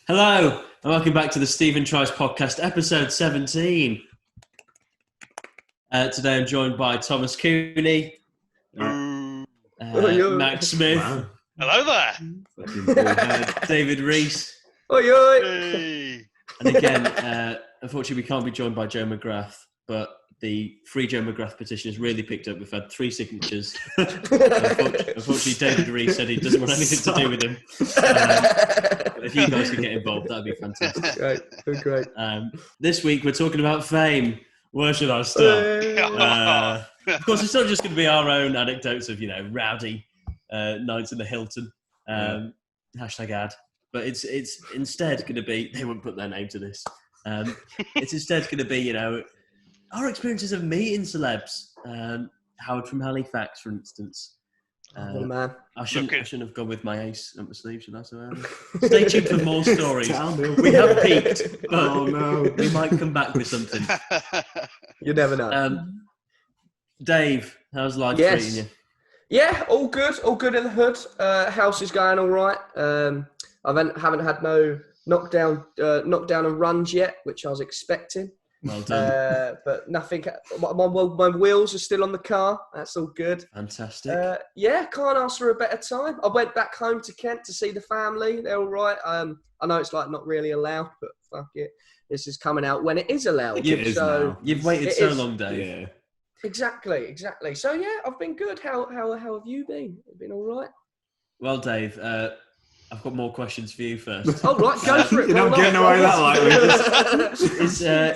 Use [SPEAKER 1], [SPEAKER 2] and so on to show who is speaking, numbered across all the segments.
[SPEAKER 1] Hello, and welcome back to the Stephen Tries podcast, episode 17. Today I'm joined by Thomas Cooney, Max Smith,
[SPEAKER 2] Wow.
[SPEAKER 3] Hello there.
[SPEAKER 1] David Reese,
[SPEAKER 3] Hey.
[SPEAKER 1] and again, unfortunately we can't be joined by Joe McGrath, but the Free Joe McGrath petition has really picked up. We've had 3 signatures. Unfortunately, David Reese said he doesn't want anything to do with him. If you guys could get involved, that'd be fantastic.
[SPEAKER 2] Great.
[SPEAKER 1] This week we're talking about fame. Where should I start? Of course, it's not just going to be our own anecdotes of, rowdy nights in the Hilton. Hashtag ad. But it's instead going to be, they won't put their name to this. It's instead going to be, our experiences of meeting celebs. Howard from Halifax, for instance.
[SPEAKER 2] Man.
[SPEAKER 1] I shouldn't have gone with my ace up my sleeve, should I? So stay tuned for more stories. We have peaked, but we might come back with something.
[SPEAKER 2] You never know.
[SPEAKER 1] Dave, how's life treating you?
[SPEAKER 2] Yeah, all good in the hood. House is going all right. I haven't had no knockdown and runs yet, which I was expecting.
[SPEAKER 1] Well done.
[SPEAKER 2] But nothing. My wheels are still on the car. That's all good.
[SPEAKER 1] Fantastic.
[SPEAKER 2] Can't ask for a better time. I went back home to Kent to see the family. They're all right. I know it's not really allowed, but fuck it. This is coming out when it is allowed.
[SPEAKER 1] You've waited so long, Dave.
[SPEAKER 2] Yeah. Exactly. So yeah, I've been good. How have you been? Been all right?
[SPEAKER 1] Well, Dave, I've got more questions for you first.
[SPEAKER 2] Oh, right, go for it.
[SPEAKER 4] You're not getting away that lightly.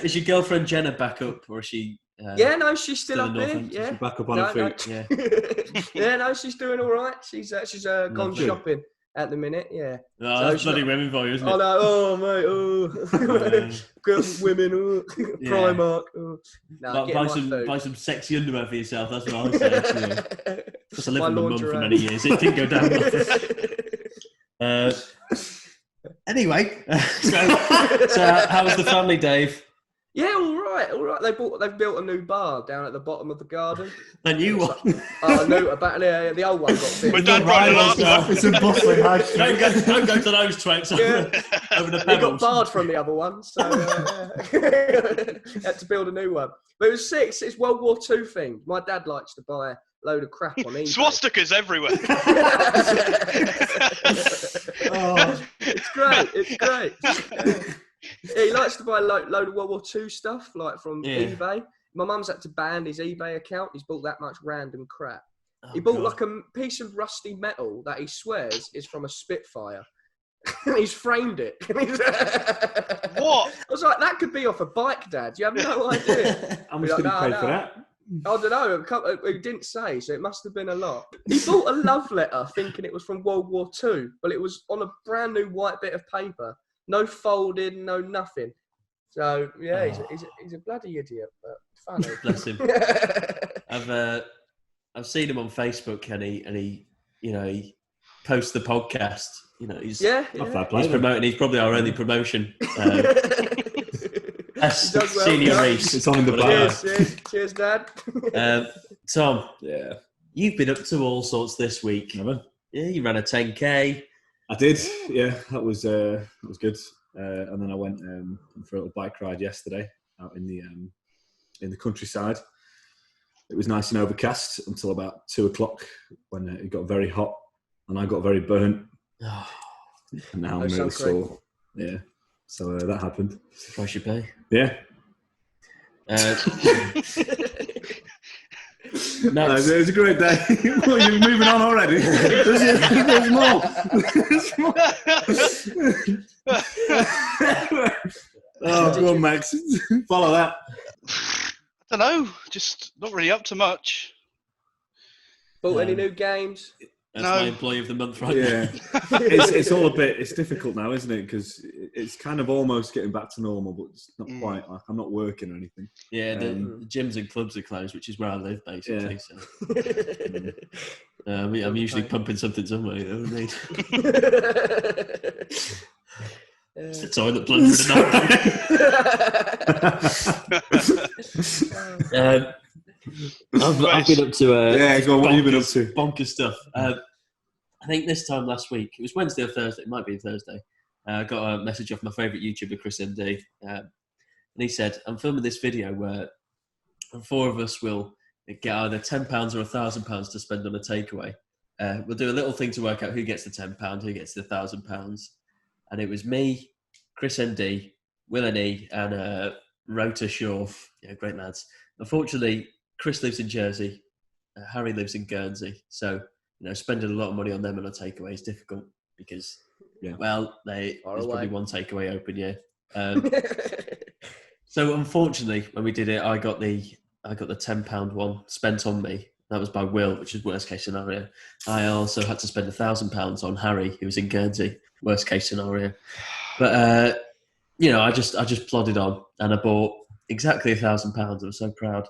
[SPEAKER 1] Is your girlfriend Jenna back up, or is she?
[SPEAKER 2] No, she's still up here. Yeah,
[SPEAKER 4] she's back up on her feet.
[SPEAKER 2] Yeah. Yeah, no, she's doing all right. She's gone shopping at the minute. Yeah.
[SPEAKER 1] No, that's bloody women for you, isn't it?
[SPEAKER 2] Oh no, oh mate, oh, girls, women, oh, Primark. Oh. No,
[SPEAKER 1] buy some sexy underwear for yourself. That's what I was saying. Because I lived with my mum for many years. It didn't go down. Anyway, so how was the family, Dave?
[SPEAKER 2] Yeah, all right. They've built a new bar down at the bottom of the garden.
[SPEAKER 1] A new one?
[SPEAKER 2] The old one got fixed.
[SPEAKER 3] But don't run the
[SPEAKER 4] It's a bustling high street.
[SPEAKER 1] Don't go to those twits over the
[SPEAKER 2] He
[SPEAKER 1] pebbles.
[SPEAKER 2] got barred from the other one, so had to build a new one. But it was sick. It's World War II thing. My dad likes to buy a load of crap on eBay.
[SPEAKER 3] Swastikas everywhere.
[SPEAKER 2] It's great. Yeah, he likes to buy a load of World War II stuff, like from eBay. My mum's had to ban his eBay account. He's bought that much random crap. He bought like a piece of rusty metal that he swears is from a Spitfire. And he's framed it.
[SPEAKER 3] What?
[SPEAKER 2] I was like, that could be off a bike, Dad. You have no idea.
[SPEAKER 4] How much did he pay for that?
[SPEAKER 2] I don't know. He didn't say, so it must have been a lot. He bought a love letter thinking it was from World War II, but it was on a brand new white bit of paper. No folding, no nothing. So, yeah, he's a bloody idiot, but funny.
[SPEAKER 1] Bless him. I've seen him on Facebook, and he posts the podcast. He's promoting. He's probably our only promotion. Senior Reese.
[SPEAKER 4] It's on the bar.
[SPEAKER 2] Cheers, Dad.
[SPEAKER 1] Tom.
[SPEAKER 4] Yeah.
[SPEAKER 1] You've been up to all sorts this week.
[SPEAKER 4] Never.
[SPEAKER 1] Yeah, you ran a 10K.
[SPEAKER 4] I did. Yeah, that was good. And then I went for a little bike ride yesterday out in the countryside. It was nice and overcast until about 2:00 when it got very hot and I got very burnt. And now I'm really sore. Yeah. So that happened.
[SPEAKER 1] Price you pay.
[SPEAKER 4] Yeah.
[SPEAKER 1] No,
[SPEAKER 4] it was a great day. Well, you're moving on already. There's more. Go on, Max. Follow that.
[SPEAKER 3] I don't know. Just not really up to much.
[SPEAKER 2] Bought any new games?
[SPEAKER 1] That's my employee of the month, right?
[SPEAKER 4] Yeah. It's all a bit. It's difficult now, isn't it? Because it's kind of almost getting back to normal, but it's not quite. Like I'm not working or anything.
[SPEAKER 1] Yeah, the gyms and clubs are closed, which is where I live, basically.
[SPEAKER 4] Yeah.
[SPEAKER 1] So I'm usually pumping something somewhere. You know what I mean? It's the toilet plunger tonight. I've been up to
[SPEAKER 4] go on, what have you been up to?
[SPEAKER 1] Bonkers stuff. I think this time last week, it was Wednesday or Thursday, it might be Thursday. I got a message off my favourite YouTuber, Chris MD, and he said, "I'm filming this video where 4 of us will get either £10 or £1,000 to spend on a takeaway. We'll do a little thing to work out who gets the £10, who gets the £1,000." And it was me, Chris MD, Will and E, and Rota Shaw. Yeah, great lads. Unfortunately, Chris lives in Jersey, Harry lives in Guernsey, so spending a lot of money on them on a takeaway is difficult because, well, there's probably one takeaway open, yeah. So unfortunately, when we did it, I got the £10 one spent on me. That was by Will, which is worst case scenario. I also had to spend £1,000 on Harry, who was in Guernsey, worst case scenario. But I just plodded on, and I bought exactly £1,000. I was so proud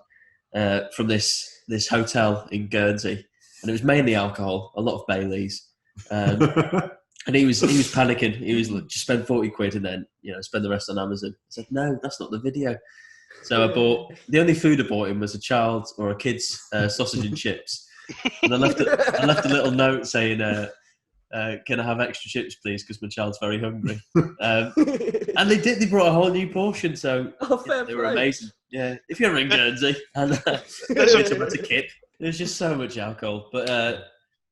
[SPEAKER 1] from this hotel in Guernsey, and it was mainly alcohol, a lot of Baileys. And he was panicking. He was like, "Just spend 40 quid and then spend the rest on Amazon." I said, "No, that's not the video." So I bought, the only food I bought him was a kid's sausage and chips, and I left a little note saying, "Can I have extra chips, please? Because my child's very hungry." And they brought a whole new portion, so they were amazing. Yeah, if you're in Guernsey and switch about to Kip, there's just so much alcohol, but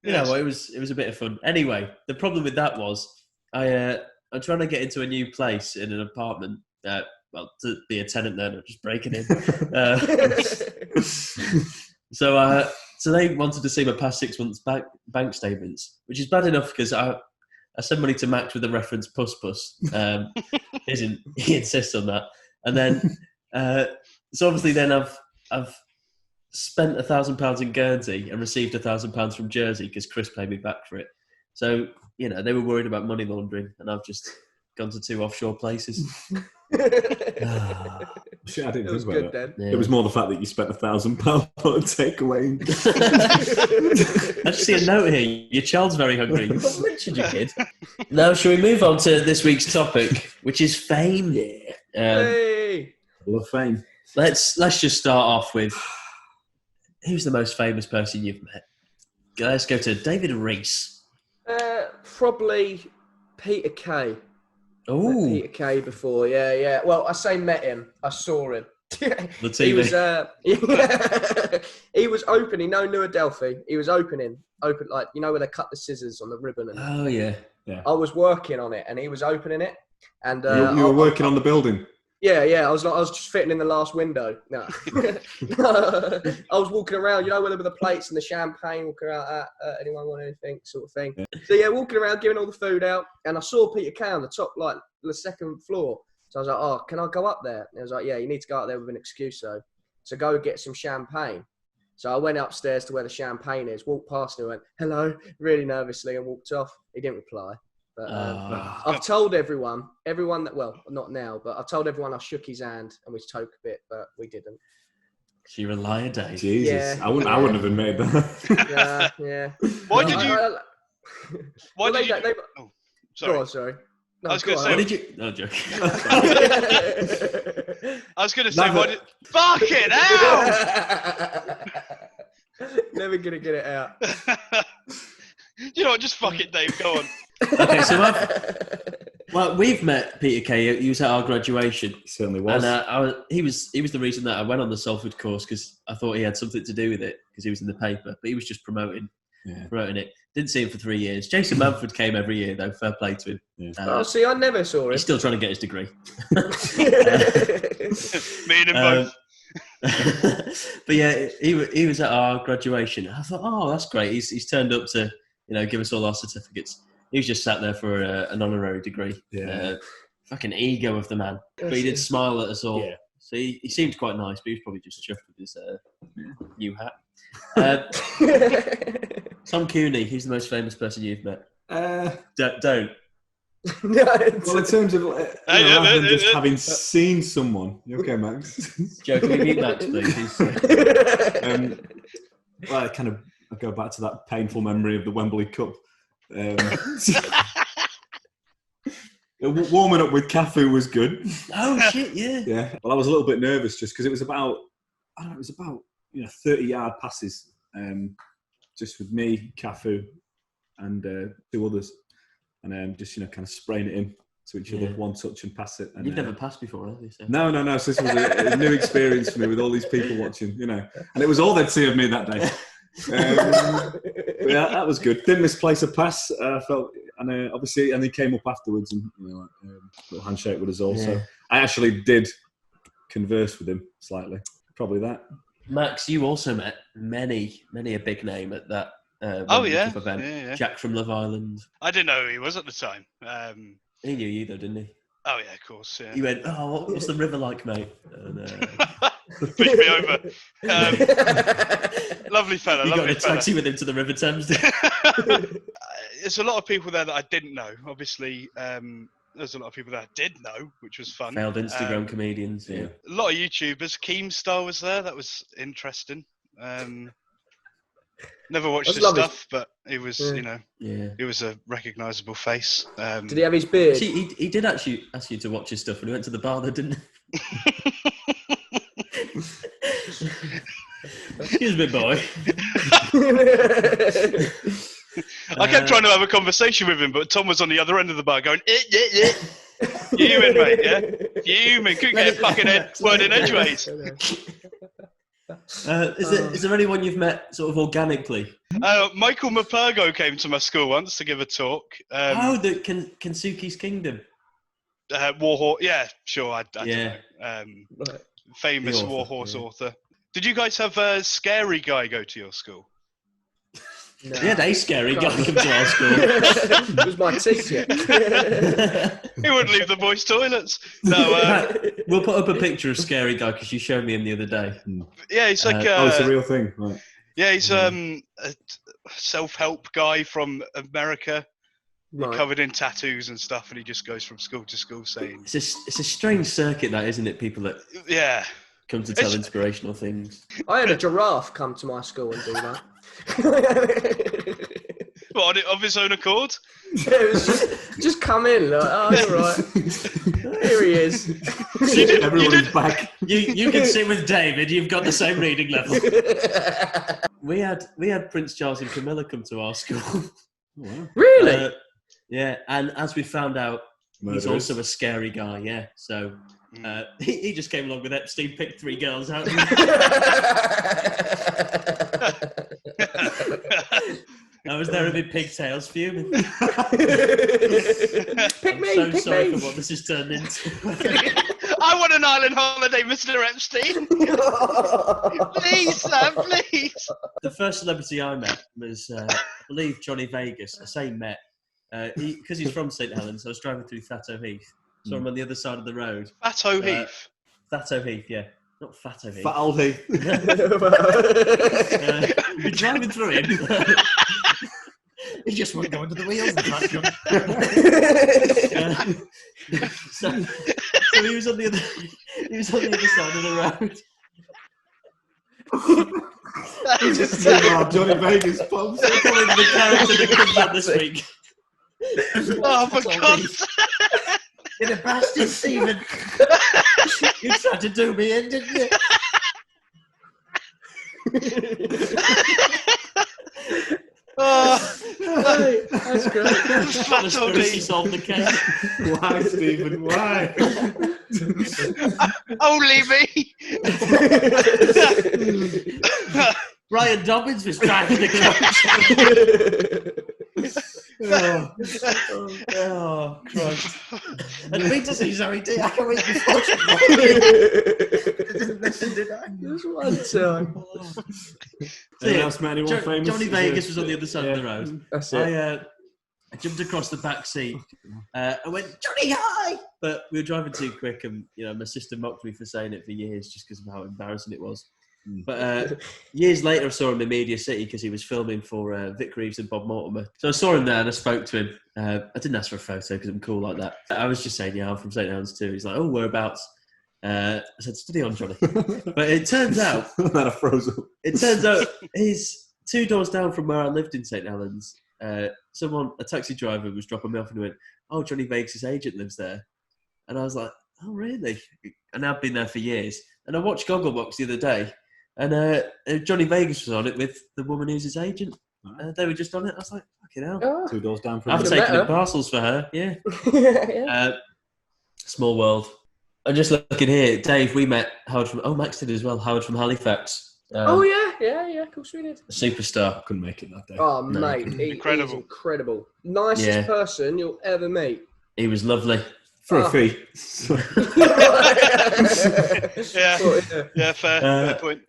[SPEAKER 1] it was a bit of fun. Anyway, the problem with that was I'm trying to get into a new place in an apartment. To be a tenant there, not just breaking in. So they wanted to see my past 6 months bank statements, which is bad enough because I send money to Max with the reference puss. He insists on that, and then so obviously then I've spent £1,000 in Guernsey and received £1,000 from Jersey because Chris paid me back for it. So they were worried about money laundering, and I've just gone to 2 offshore places.
[SPEAKER 4] Shit, I didn't think about that. Yeah. It was more the fact that you spent £1,000 on a takeaway.
[SPEAKER 1] I just see a note here. Your child's very hungry. You've got Richard, you kid. Now, shall we move on to this week's topic, which is fame?
[SPEAKER 2] Hey,
[SPEAKER 4] I love fame.
[SPEAKER 1] Let's just start off with who's the most famous person you've met. Let's go to David Rees.
[SPEAKER 2] Probably Peter Kay.
[SPEAKER 1] Oh,
[SPEAKER 2] Peter Kay before, yeah. Well, I say met him. I saw him.
[SPEAKER 1] The TV.
[SPEAKER 2] He was opening. New Adelphi. He was opening like where they cut the scissors on the ribbon.
[SPEAKER 1] Oh yeah.
[SPEAKER 2] I was working on it, and he was opening it. And
[SPEAKER 4] you were working on the building.
[SPEAKER 2] Yeah. I was just fitting in the last window. No. I was walking around, where there were the plates and the champagne, walking around. Anyone want anything, sort of thing. Yeah. So walking around, giving all the food out, and I saw Peter Kay on the top, like the second floor. So I was like, "Oh, can I go up there?" And I was like, "Yeah, you need to go up there with an excuse, though. So go get some champagne." So I went upstairs to where the champagne is, walked past him, and went, "Hello," really nervously, and walked off. He didn't reply. But I've told everyone that, well, not now, but I've told everyone I shook his hand and we spoke a bit, but we didn't.
[SPEAKER 1] You're a liar, Dave.
[SPEAKER 4] Jesus, yeah. I wouldn't have admitted that.
[SPEAKER 2] Yeah.
[SPEAKER 3] Why did you? Why did you? Oh, sorry.
[SPEAKER 2] Go on, sorry. No,
[SPEAKER 3] I was going to say.
[SPEAKER 1] Why did you? No, joke.
[SPEAKER 3] I was going to say. Why did? Fucking hell!
[SPEAKER 2] Never gonna get it out.
[SPEAKER 3] You know what? Just fuck it, Dave. Go on.
[SPEAKER 1] Okay, so we've met Peter Kay. He was at our graduation.
[SPEAKER 4] He certainly was.
[SPEAKER 1] And he was the reason that I went on the Salford course because I thought he had something to do with it because he was in the paper. But he was just promoting it. Didn't see him for 3 years. Jason Manford came every year though. Fair play to him.
[SPEAKER 2] Yeah. See, I never saw him.
[SPEAKER 1] He's still trying to get his degree.
[SPEAKER 3] Me and him both.
[SPEAKER 1] But yeah, he was at our graduation. I thought, oh, that's great. He's turned up to give us all our certificates. He was just sat there for an honorary degree. Yeah. Fucking ego of the man. But he did smile at us all. Yeah. So he seemed quite nice, but he was probably just chuffed with his new hat. Tom Cooney, he's the most famous person you've met. Don't.
[SPEAKER 4] Well, in terms of rather than just having seen someone. You okay, Max?
[SPEAKER 1] Joe, can we meet Max, please?
[SPEAKER 4] Well, I go back to that painful memory of the Wembley Cup. Warming up with Cafu was good.
[SPEAKER 1] Oh shit, yeah.
[SPEAKER 4] Yeah. Well, I was a little bit nervous just because it was about 30-yard passes, just with me, Cafu, and 2 others, and just kind of spraying it in. to each other, one touch and pass it. And,
[SPEAKER 1] You've never passed before, have you? So.
[SPEAKER 4] No. So this was a new experience for me with all these people watching, and it was all they'd see of me that day. Yeah, that was good. Didn't misplace a pass. Felt, and obviously, and he came up afterwards and little handshake with us all. So I actually did converse with him slightly. Probably that.
[SPEAKER 1] Max, you also met many a big name at that. Event.
[SPEAKER 3] Yeah.
[SPEAKER 1] Jack from Love Island.
[SPEAKER 3] I didn't know who he was at the time.
[SPEAKER 1] He knew you though, didn't he?
[SPEAKER 3] Oh yeah, of course. Yeah.
[SPEAKER 1] He went, "Oh, what's the river like, mate?" And,
[SPEAKER 3] push me over. Lovely fella.
[SPEAKER 1] You got in a
[SPEAKER 3] fella.
[SPEAKER 1] taxi with him to the River Thames.
[SPEAKER 3] There's a lot of people there that I didn't know. Obviously, there's a lot of people that I did know, which was fun.
[SPEAKER 1] Failed Instagram comedians. Yeah.
[SPEAKER 3] A lot of YouTubers. Keemstar was there. That was interesting. Never watched his stuff, but he was, he was a recognisable face.
[SPEAKER 2] Did he have his beard?
[SPEAKER 1] He did actually ask you to watch his stuff when he went to the bar, though, didn't he? Excuse me, boy.
[SPEAKER 3] I kept trying to have a conversation with him, but Tom was on the other end of the bar going, Human, mate, yeah? Human, couldn't get a fucking word in edgeways.
[SPEAKER 1] Is there anyone you've met sort of organically?
[SPEAKER 3] Michael Mapurgo came to my school once to give a talk.
[SPEAKER 1] The Kensuke's Kingdom.
[SPEAKER 3] Warhorse, yeah, sure, I don't know. Famous Warhorse author. Did you guys have a scary guy go to your school?
[SPEAKER 2] No.
[SPEAKER 1] We had a scary guy come to our school.
[SPEAKER 2] It was my teacher.
[SPEAKER 3] He wouldn't leave the boys' toilets. No.
[SPEAKER 1] We'll put up a picture of scary guy because you showed me him the other day.
[SPEAKER 3] Yeah, he's like.
[SPEAKER 4] It's a real thing. Right.
[SPEAKER 3] Yeah, he's a self-help guy from America, covered in tattoos and stuff, and he just goes from school to school saying.
[SPEAKER 1] It's a strange circuit, that, isn't it? People that come to tell inspirational things.
[SPEAKER 2] I had a giraffe come to my school and do that.
[SPEAKER 3] What, of his own accord?
[SPEAKER 2] Yeah, it was just come in, like, oh, you're right. Here he is.
[SPEAKER 4] Everyone's back.
[SPEAKER 1] You can sit with David. You've got the same reading level. We had Prince Charles and Camilla come to our school.
[SPEAKER 4] Wow.
[SPEAKER 2] Really?
[SPEAKER 1] Yeah, and as we found out,
[SPEAKER 4] Murderous.
[SPEAKER 1] he's also a scary guy. Yeah, so he just came along with Epstein, picked 3 girls out. I was there with pigtails fuming.
[SPEAKER 2] Pick
[SPEAKER 1] I'm so sorry for what this has turned into.
[SPEAKER 3] I want an island holiday, Mr. Epstein. Please, sir, please.
[SPEAKER 1] The first celebrity I met was, I believe, Johnny Vegas. I say met. Because he's from St Helens, so I was driving through Thatto Heath. Saw him on the other side of the road.
[SPEAKER 3] Fatto Heath.
[SPEAKER 1] Thatto Heath, yeah. Not Fatto Heath.
[SPEAKER 4] Fat old Heath.
[SPEAKER 1] We're driving through him. He just won't go under the wheels. So he was on the other side of the road.
[SPEAKER 4] He just said, Johnny Vegas pubs.
[SPEAKER 1] They're calling the character that comes out this week.
[SPEAKER 3] Oh, for God's sake.
[SPEAKER 1] You're the bastard, Stephen. You tried to do me in, didn't you?
[SPEAKER 2] That's great.
[SPEAKER 3] Fatto Heath.
[SPEAKER 1] Solved the case.
[SPEAKER 4] Why, Stephen? Why?
[SPEAKER 3] Only me.
[SPEAKER 1] Brian Dobbins was driving the coach. Oh, Christ. And me to see Zoe D. I can't wait to watch it. Didn't listen, did I?
[SPEAKER 2] Just one time.
[SPEAKER 4] Anyone else met anyone famous?
[SPEAKER 1] Johnny Vegas was on the other side of the road.
[SPEAKER 2] That's it.
[SPEAKER 1] I jumped across the back seat. I went, Johnny, hi! But we were driving too quick, and my sister mocked me for saying it for years just because of how embarrassing it was. But years later, I saw him in Media City because he was filming for Vic Reeves and Bob Mortimer. So I saw him there and I spoke to him. I didn't ask for a photo because I'm cool like that. I was just saying, I'm from St Helens too. He's like, oh, whereabouts? I said, study on, Johnny. But it turns out...
[SPEAKER 4] That I froze up.
[SPEAKER 1] It turns out he's 2 doors down from where I lived in St Helens. A taxi driver was dropping me off and he went, oh, Johnny Vegas' agent lives there. And I was like, oh, really? And I've been there for years. And I watched Gogglebox the other day. And Johnny Vegas was on it with the woman who's his agent. They were just on it. I was like, fucking hell.
[SPEAKER 2] Oh.
[SPEAKER 4] 2 doors down from
[SPEAKER 1] I've
[SPEAKER 4] me.
[SPEAKER 1] taken in parcels for her, yeah.
[SPEAKER 2] Yeah.
[SPEAKER 1] Small world. I'm just looking here. Dave, we met Howard from... Oh, Max did as well. Howard from Halifax.
[SPEAKER 2] Yeah, of course we did.
[SPEAKER 1] A superstar.
[SPEAKER 4] Couldn't make it that day.
[SPEAKER 2] Oh,
[SPEAKER 1] No,
[SPEAKER 2] mate, he's incredible. Nicest person you'll ever meet.
[SPEAKER 1] He was lovely.
[SPEAKER 4] For a fee.
[SPEAKER 3] Yeah, fair point.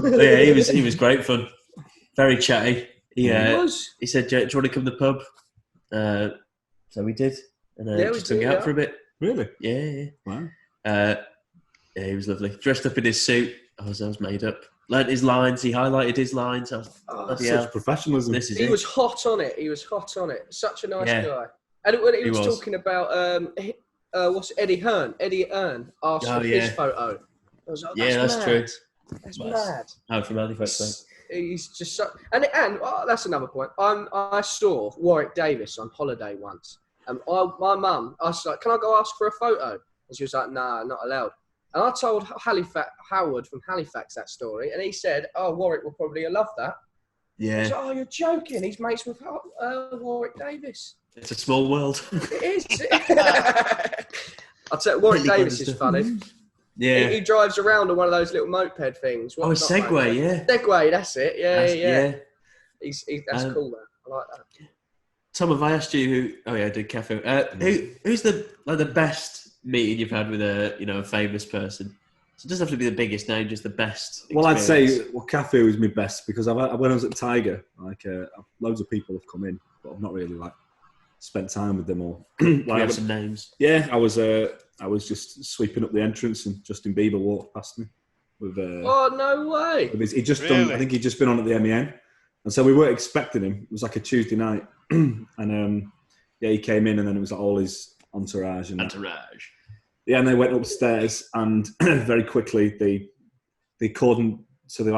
[SPEAKER 1] Yeah, he was great fun. Very chatty. He
[SPEAKER 2] was.
[SPEAKER 1] He said, "Do you want to come to the pub?" So we did, and
[SPEAKER 2] we
[SPEAKER 1] just hung
[SPEAKER 2] did,
[SPEAKER 1] out for a bit.
[SPEAKER 4] Really?
[SPEAKER 1] Yeah.
[SPEAKER 4] Wow.
[SPEAKER 1] Yeah, he was lovely. Dressed up in his suit. I was made up. Learned his lines. He highlighted his lines. I was bloody hell.
[SPEAKER 4] Such professionalism.
[SPEAKER 2] He was hot on it. Such a nice guy. And when he was talking about Eddie Hearn asked for his photo. I was like, that's mad.
[SPEAKER 1] True.
[SPEAKER 2] That's mad.
[SPEAKER 1] Howard from Halifax, mate.
[SPEAKER 2] He's just so, and that's another point. I saw Warwick Davis on holiday once, and my mum, I was like, "Can I go ask for a photo?" And she was like, "Nah, not allowed." And I told Howard from Halifax that story, and he said, "Oh, Warwick will probably love that."
[SPEAKER 1] Yeah.
[SPEAKER 2] I was like, "Oh, you're joking? He's mates with Warwick Davis."
[SPEAKER 1] It's a small world.
[SPEAKER 2] It is. I'll tell you, Warwick Davis is funny.
[SPEAKER 1] Yeah.
[SPEAKER 2] He drives around on one of those little moped things.
[SPEAKER 1] A Segway, yeah.
[SPEAKER 2] Segway, that's it. Yeah. That's
[SPEAKER 1] Um,
[SPEAKER 2] cool, man. I like that.
[SPEAKER 1] Tom, have I asked you who? Oh yeah, I did Cafu. Who's the best meeting you've had with a famous person? So it doesn't have to be the biggest name, just the best.
[SPEAKER 4] Well, I'd
[SPEAKER 1] experience.
[SPEAKER 4] say Cafu is my best because when I was at Tiger, loads of people have come in, but I've not really spent time with them all.
[SPEAKER 1] We have some names.
[SPEAKER 4] Yeah, I was just sweeping up the entrance and Justin Bieber walked past me.
[SPEAKER 2] Oh, no way!
[SPEAKER 3] Really?
[SPEAKER 4] I think he'd just been on at the MEN, and so we weren't expecting him. It was like a Tuesday night, and he came in, and then it was all his entourage. Yeah, and they went upstairs, and very quickly they cordoned. So they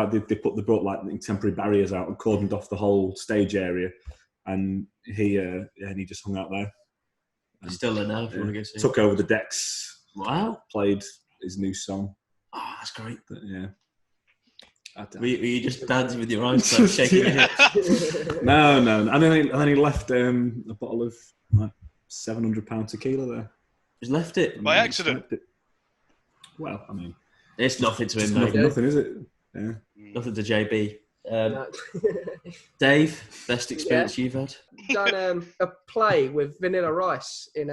[SPEAKER 4] brought temporary barriers out and cordoned off the whole stage area, and he just hung out there.
[SPEAKER 1] He's still there now. If you want to go see.
[SPEAKER 4] Took over the decks.
[SPEAKER 1] Wow.
[SPEAKER 4] Played his new song.
[SPEAKER 1] Oh, that's great.
[SPEAKER 4] But, yeah.
[SPEAKER 1] Were you just dancing with your eyes closed, shaking your hips?
[SPEAKER 4] No. And then he left a bottle of £700 tequila there.
[SPEAKER 1] Just left it
[SPEAKER 3] by accident.
[SPEAKER 4] Well, I mean,
[SPEAKER 1] it's nothing to him, mate.
[SPEAKER 4] Nothing, is it? Yeah.
[SPEAKER 1] Nothing to JB. Dave, best experience you've had?
[SPEAKER 2] Done a play with Vanilla Rice in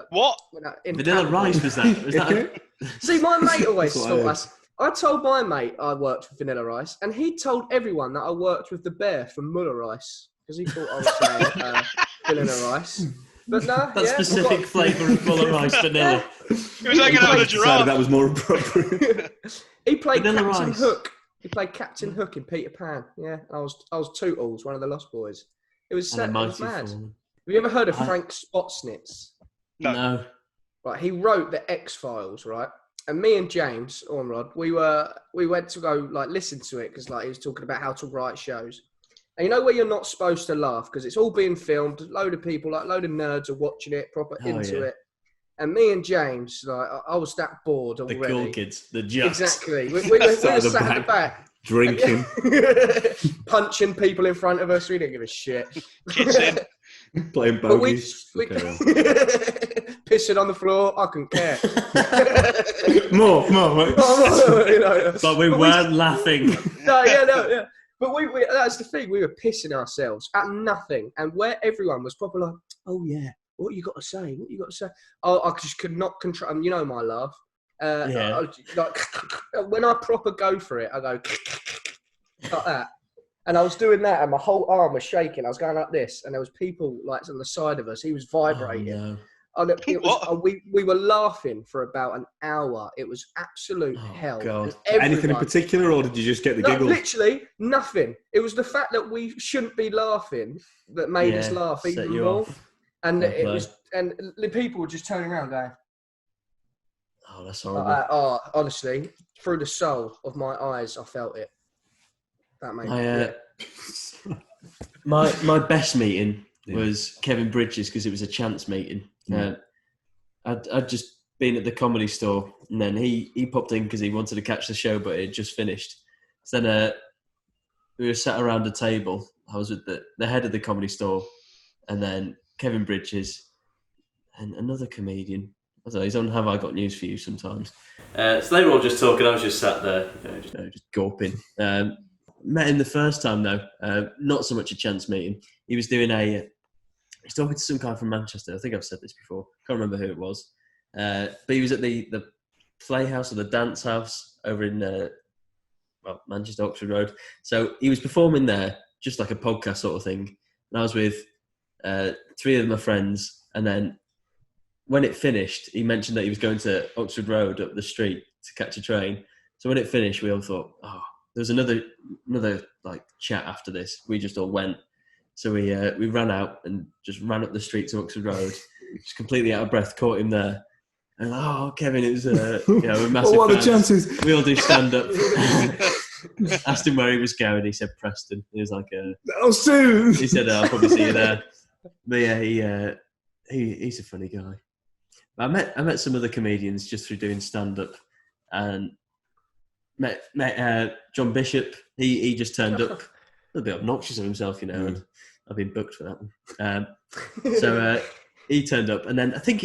[SPEAKER 3] what?
[SPEAKER 2] In
[SPEAKER 1] Vanilla Rice was that?
[SPEAKER 2] See, my mate always thought us. I told my mate I worked with Vanilla Rice, and he told everyone that I worked with the bear from Muller Rice because he thought I was saying Vanilla Rice. But no,
[SPEAKER 1] that specific flavour of Muller Rice vanilla.
[SPEAKER 3] He was hanging out with a giraffe.
[SPEAKER 4] That was more appropriate.
[SPEAKER 2] He played
[SPEAKER 1] Vanilla
[SPEAKER 2] Captain
[SPEAKER 1] Rice.
[SPEAKER 2] Hook. He played Captain Hook in Peter Pan. Yeah, I was Tootles, one of the Lost Boys. It was mad. Have you ever heard of Frank Spotsnitz?
[SPEAKER 1] No.
[SPEAKER 2] Right, he wrote the X-Files, right? And me and James Ormrod, we went to go listen to it because he was talking about how to write shows. And you know where you're not supposed to laugh because it's all being filmed. A load of people, load of nerds are watching it, into it. And me and James, I was that bored already.
[SPEAKER 1] The cool kids, the jocks.
[SPEAKER 2] Exactly. We were sat at the back.
[SPEAKER 4] Drinking.
[SPEAKER 2] Punching people in front of us. We didn't give a shit.
[SPEAKER 3] Kids in.
[SPEAKER 4] Playing bogeys.
[SPEAKER 2] Pissing on the floor. I couldn't care.
[SPEAKER 4] More.
[SPEAKER 1] But we weren't laughing.
[SPEAKER 2] No. But we that's the thing. We were pissing ourselves at nothing. And where everyone was probably like, oh, yeah. What you got to say? Oh, I just could not control. You know my laugh. When I proper go for it, I go like that. And I was doing that, and my whole arm was shaking. I was going like this, and there was people on the side of us. He was vibrating.
[SPEAKER 1] Oh, no.
[SPEAKER 2] And we were laughing for about an hour. It was absolute hell.
[SPEAKER 4] God. Anything in particular, or did you just get the giggles?
[SPEAKER 2] Literally nothing. It was the fact that we shouldn't be laughing that made us laugh even more. Off. And the people were just turning around going,
[SPEAKER 1] oh, that's horrible.
[SPEAKER 2] Honestly, through the soul of my eyes, I felt it. That made
[SPEAKER 1] my best meeting was Kevin Bridges because it was a chance meeting. I'd just been at the Comedy Store, and then he popped in because he wanted to catch the show, but it had just finished. So then we were sat around a table, I was with the head of the Comedy Store, and then Kevin Bridges, and another comedian. I don't know, he's on Have I Got News For You sometimes. So they were all just talking. I was just sat there, just gawping. Met him the first time though. Not so much a chance meeting. He was doing he's talking to some guy from Manchester. I think I've said this before. Can't remember who it was. But he was at the Playhouse or the Dance House over in Manchester, Oxford Road. So he was performing there, just like a podcast sort of thing. And I was with 3 of my friends, and then when it finished, he mentioned that he was going to Oxford Road up the street to catch a train. So when it finished, we all thought, there was another like chat after this. We just all went. So we ran out and just ran up the street to Oxford Road, just completely out of breath, caught him there. And Kevin, it was a massive.
[SPEAKER 4] What are the chances?
[SPEAKER 1] We all do stand up. Asked him where he was going. He said Preston. He was like,
[SPEAKER 4] "Oh, soon."
[SPEAKER 1] He said, "I'll probably see you there." But yeah, he's a funny guy. I met some other comedians just through doing stand up, and met John Bishop. He just turned up, a little bit obnoxious of himself, and I've been booked for that one. So he turned up, and then I think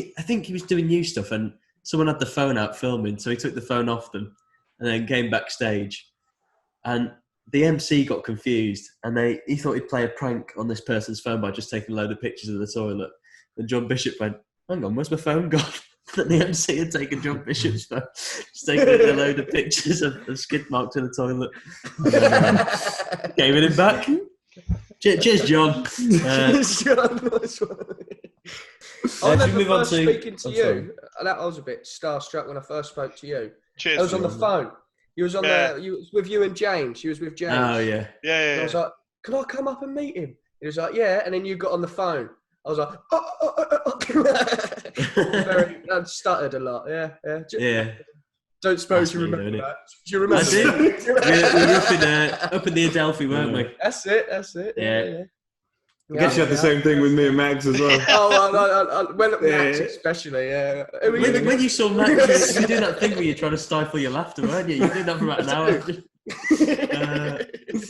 [SPEAKER 1] he was doing new stuff, and someone had the phone out filming, so he took the phone off them, and then came backstage, and the MC got confused, and he thought he'd play a prank on this person's phone by just taking a load of pictures of the toilet. And John Bishop went, "Hang on, where's my phone gone?" And the MC had taken John Bishop's phone, just taking a load of pictures of skid marks in the toilet. Gave it him back. Cheers, John.
[SPEAKER 2] Cheers, John. Nice one. I remember first speaking to you. I was a bit starstruck when I first spoke to you.
[SPEAKER 3] Cheers.
[SPEAKER 2] I was on the phone. You was on you was with you and James. You was with James.
[SPEAKER 1] Oh yeah.
[SPEAKER 3] Yeah.
[SPEAKER 2] I was like, "Can I come up and meet him?" He was like, "Yeah." And then you got on the phone. I was like, I stuttered a lot. Yeah. Don't suppose you remember that. Do you remember?
[SPEAKER 1] I do. We were up in the Adelphi, weren't we?
[SPEAKER 2] That's it. Yeah.
[SPEAKER 4] I guess you had the same thing with me and Max as well.
[SPEAKER 2] I went up with Max especially, yeah.
[SPEAKER 1] When you saw Max, you were doing that thing where you're trying to stifle your laughter, weren't you? You did that for about an hour.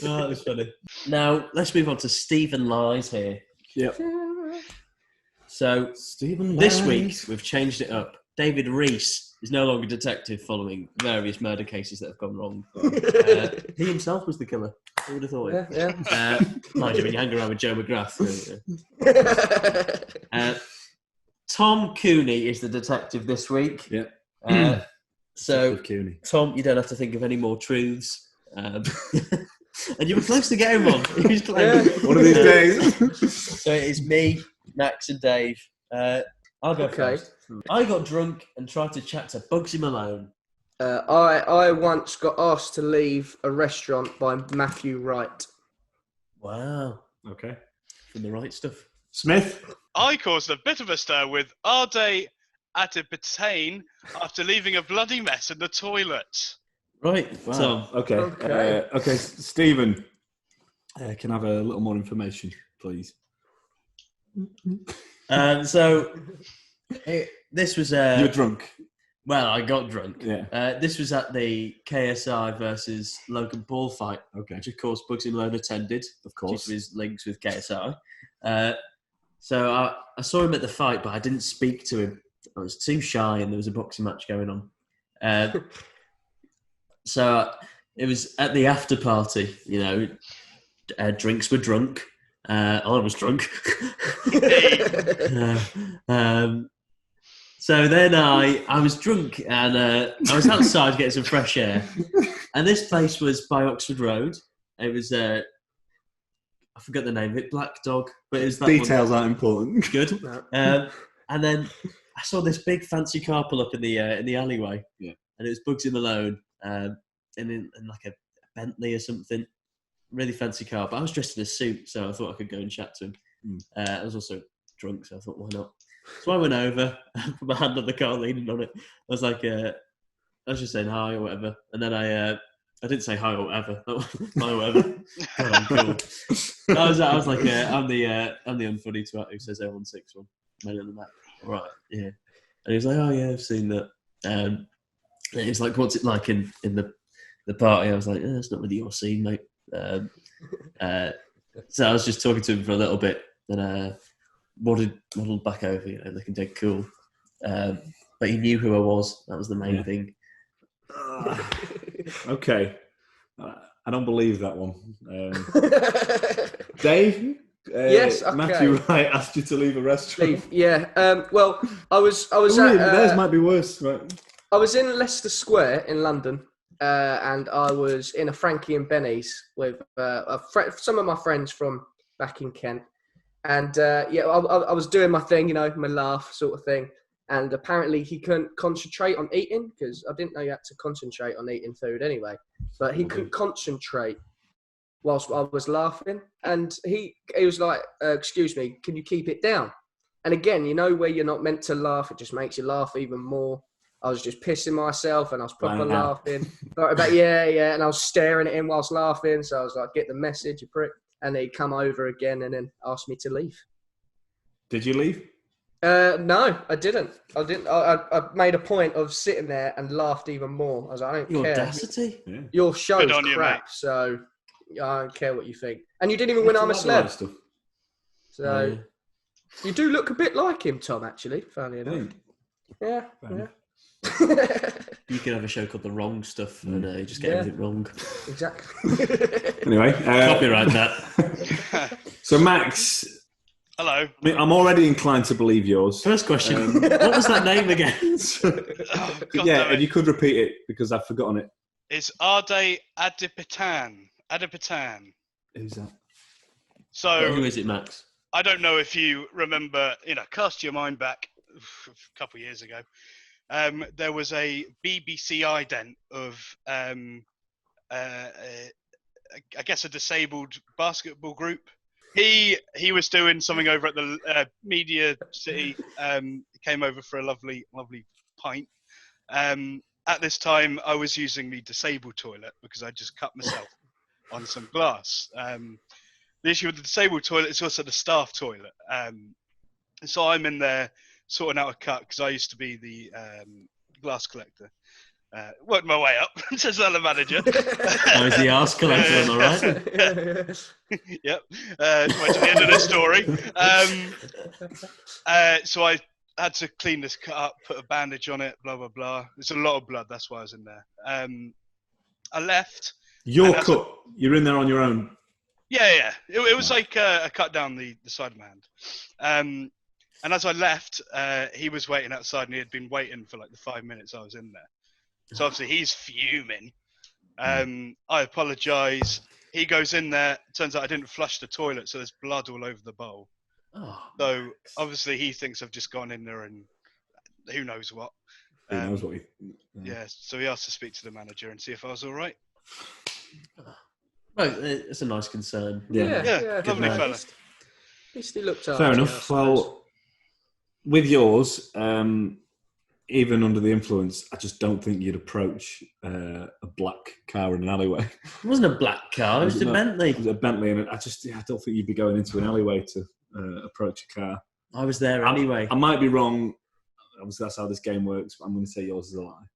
[SPEAKER 1] That was funny. Now, let's move on to Stephen Lies here.
[SPEAKER 4] Yep.
[SPEAKER 1] So, this week, we've changed it up. David Rees is no longer detective following various murder cases that have gone wrong. He himself was the killer. Who would have thought it?
[SPEAKER 2] Yeah.
[SPEAKER 1] Mind you, when you hang around with Joe McGrath. Tom Cooney is the detective this week.
[SPEAKER 4] Yeah.
[SPEAKER 1] So, Tom, you don't have to think of any more truths. And you were close to getting one. He was close.
[SPEAKER 4] One of these days.
[SPEAKER 1] So it is me, Max and Dave. I'll go first. I got drunk and tried to chat to Bugsy Malone.
[SPEAKER 2] I once got asked to leave a restaurant by Matthew Wright.
[SPEAKER 1] Wow.
[SPEAKER 4] Okay.
[SPEAKER 1] From the right stuff.
[SPEAKER 4] Smith?
[SPEAKER 3] I caused a bit of a stir with Ade Adibetane after leaving a bloody mess in the toilet.
[SPEAKER 1] Right.
[SPEAKER 4] Wow.
[SPEAKER 1] Tom.
[SPEAKER 4] Okay. Stephen, can I have a little more information, please?
[SPEAKER 1] This was...
[SPEAKER 4] You're drunk.
[SPEAKER 1] Well, I got drunk.
[SPEAKER 4] Yeah.
[SPEAKER 1] This was at the KSI versus Logan Paul fight, which of course Bugsy Malone attended,
[SPEAKER 4] of course,
[SPEAKER 1] due to his links with KSI. So I saw him at the fight, but I didn't speak to him. I was too shy, and there was a boxing match going on. So it was at the after party. Drinks were drunk. I was drunk. So then I was drunk and I was outside getting some fresh air. And this place was by Oxford Road. It was, I forgot the name of it, Black Dog. But it was that
[SPEAKER 4] Details aren't important.
[SPEAKER 1] Good. And then I saw this big fancy car pull up in the alleyway.
[SPEAKER 4] Yeah.
[SPEAKER 1] And it was Bugsy Malone in like a Bentley or something. Really fancy car. But I was dressed in a suit, so I thought I could go and chat to him. I was also drunk, so I thought, why not? So I went over, put my hand on the car, leaning on it. I was like, I was just saying hi or whatever. And then I didn't say hi or whatever. Hi or whatever. God, I'm cool. I was like, I'm the unfunny twat who says 0161. Man in the map. All right, yeah. And he was like, oh yeah, I've seen that. And he was like, what's it like in the party? I was like, it's not really your scene, mate. So I was just talking to him for a little bit, and waddled back over, looking dead cool. But he knew who I was. That was the main thing.
[SPEAKER 4] Okay. I don't believe that one. Dave?
[SPEAKER 2] Yes, okay.
[SPEAKER 4] Matthew Wright asked you to leave a restaurant.
[SPEAKER 2] Well, I was
[SPEAKER 4] theirs might be worse, right?
[SPEAKER 2] I was in Leicester Square in London, and I was in a Frankie and Benny's with some of my friends from back in Kent. And I was doing my thing, my laugh sort of thing. And apparently he couldn't concentrate on eating, because I didn't know you had to concentrate on eating food anyway. But he couldn't concentrate whilst I was laughing. And he was like, excuse me, can you keep it down? And again, where you're not meant to laugh, it just makes you laugh even more. I was just pissing myself and I was proper laughing. And I was staring at him whilst laughing. So I was like, get the message, you prick. And he'd come over again and then asked me to leave.
[SPEAKER 4] Did you leave?
[SPEAKER 2] No, I didn't. I made a point of sitting there and laughed even more. I was like, I don't care.
[SPEAKER 1] Audacity.
[SPEAKER 4] Yeah.
[SPEAKER 2] Your show's crap,
[SPEAKER 3] mate.
[SPEAKER 2] so I don't care what you think. And you didn't even win I'm a Celeb. So you do look a bit like him, Tom, actually, funny enough. Yeah.
[SPEAKER 1] You could have a show called The Wrong Stuff and you just get everything wrong.
[SPEAKER 2] Exactly.
[SPEAKER 4] Anyway.
[SPEAKER 1] Copyright that.
[SPEAKER 4] So, Max...
[SPEAKER 3] Hello.
[SPEAKER 4] I'm already inclined to believe yours.
[SPEAKER 1] First question. What was that name again?
[SPEAKER 4] And you could repeat it because I've forgotten it.
[SPEAKER 3] It's Ade Adipitan.
[SPEAKER 4] Who's that?
[SPEAKER 3] So
[SPEAKER 1] who is it, Max?
[SPEAKER 3] I don't know if you remember, cast your mind back a couple of years ago. There was a BBC ident of, I guess, a disabled basketball group. He was doing something over at the Media City. He came over for a lovely pint. At this time, I was using the disabled toilet because I just cut myself on some glass. The issue with the disabled toilet is also the staff toilet. So I'm in there sorting out a cut because I used to be the glass collector. Worked my way up to cellar manager.
[SPEAKER 1] He's the arse collector, am I right?
[SPEAKER 3] Yep. Went to the end of the story. So I had to clean this cut up, put a bandage on it, blah, blah, blah. There's a lot of blood. That's why I was in there. I left.
[SPEAKER 4] Your cut? You're in there on your own?
[SPEAKER 3] Yeah. It was like a cut down the side of my hand. And as I left, he was waiting outside and he had been waiting for like the 5 minutes I was in there. So obviously he's fuming. I apologise. He goes in there. Turns out I didn't flush the toilet, so there's blood all over the bowl. So obviously he thinks I've just gone in there and who knows what.
[SPEAKER 4] Who knows what?
[SPEAKER 3] Yeah. So he asked to speak to the manager and see if I was all right.
[SPEAKER 1] Well, it's a nice concern.
[SPEAKER 3] Yeah. Lovely fella.
[SPEAKER 2] At least he looked up.
[SPEAKER 4] Fair enough. Well, with yours, even under the influence, I just don't think you'd approach a black car in an alleyway.
[SPEAKER 1] It wasn't a black car, it was a Bentley.
[SPEAKER 4] It was a Bentley, and I don't think you'd be going into an alleyway to approach a car.
[SPEAKER 1] I was there anyway.
[SPEAKER 4] I might be wrong. Obviously, that's how this game works, but I'm going to say yours is a lie.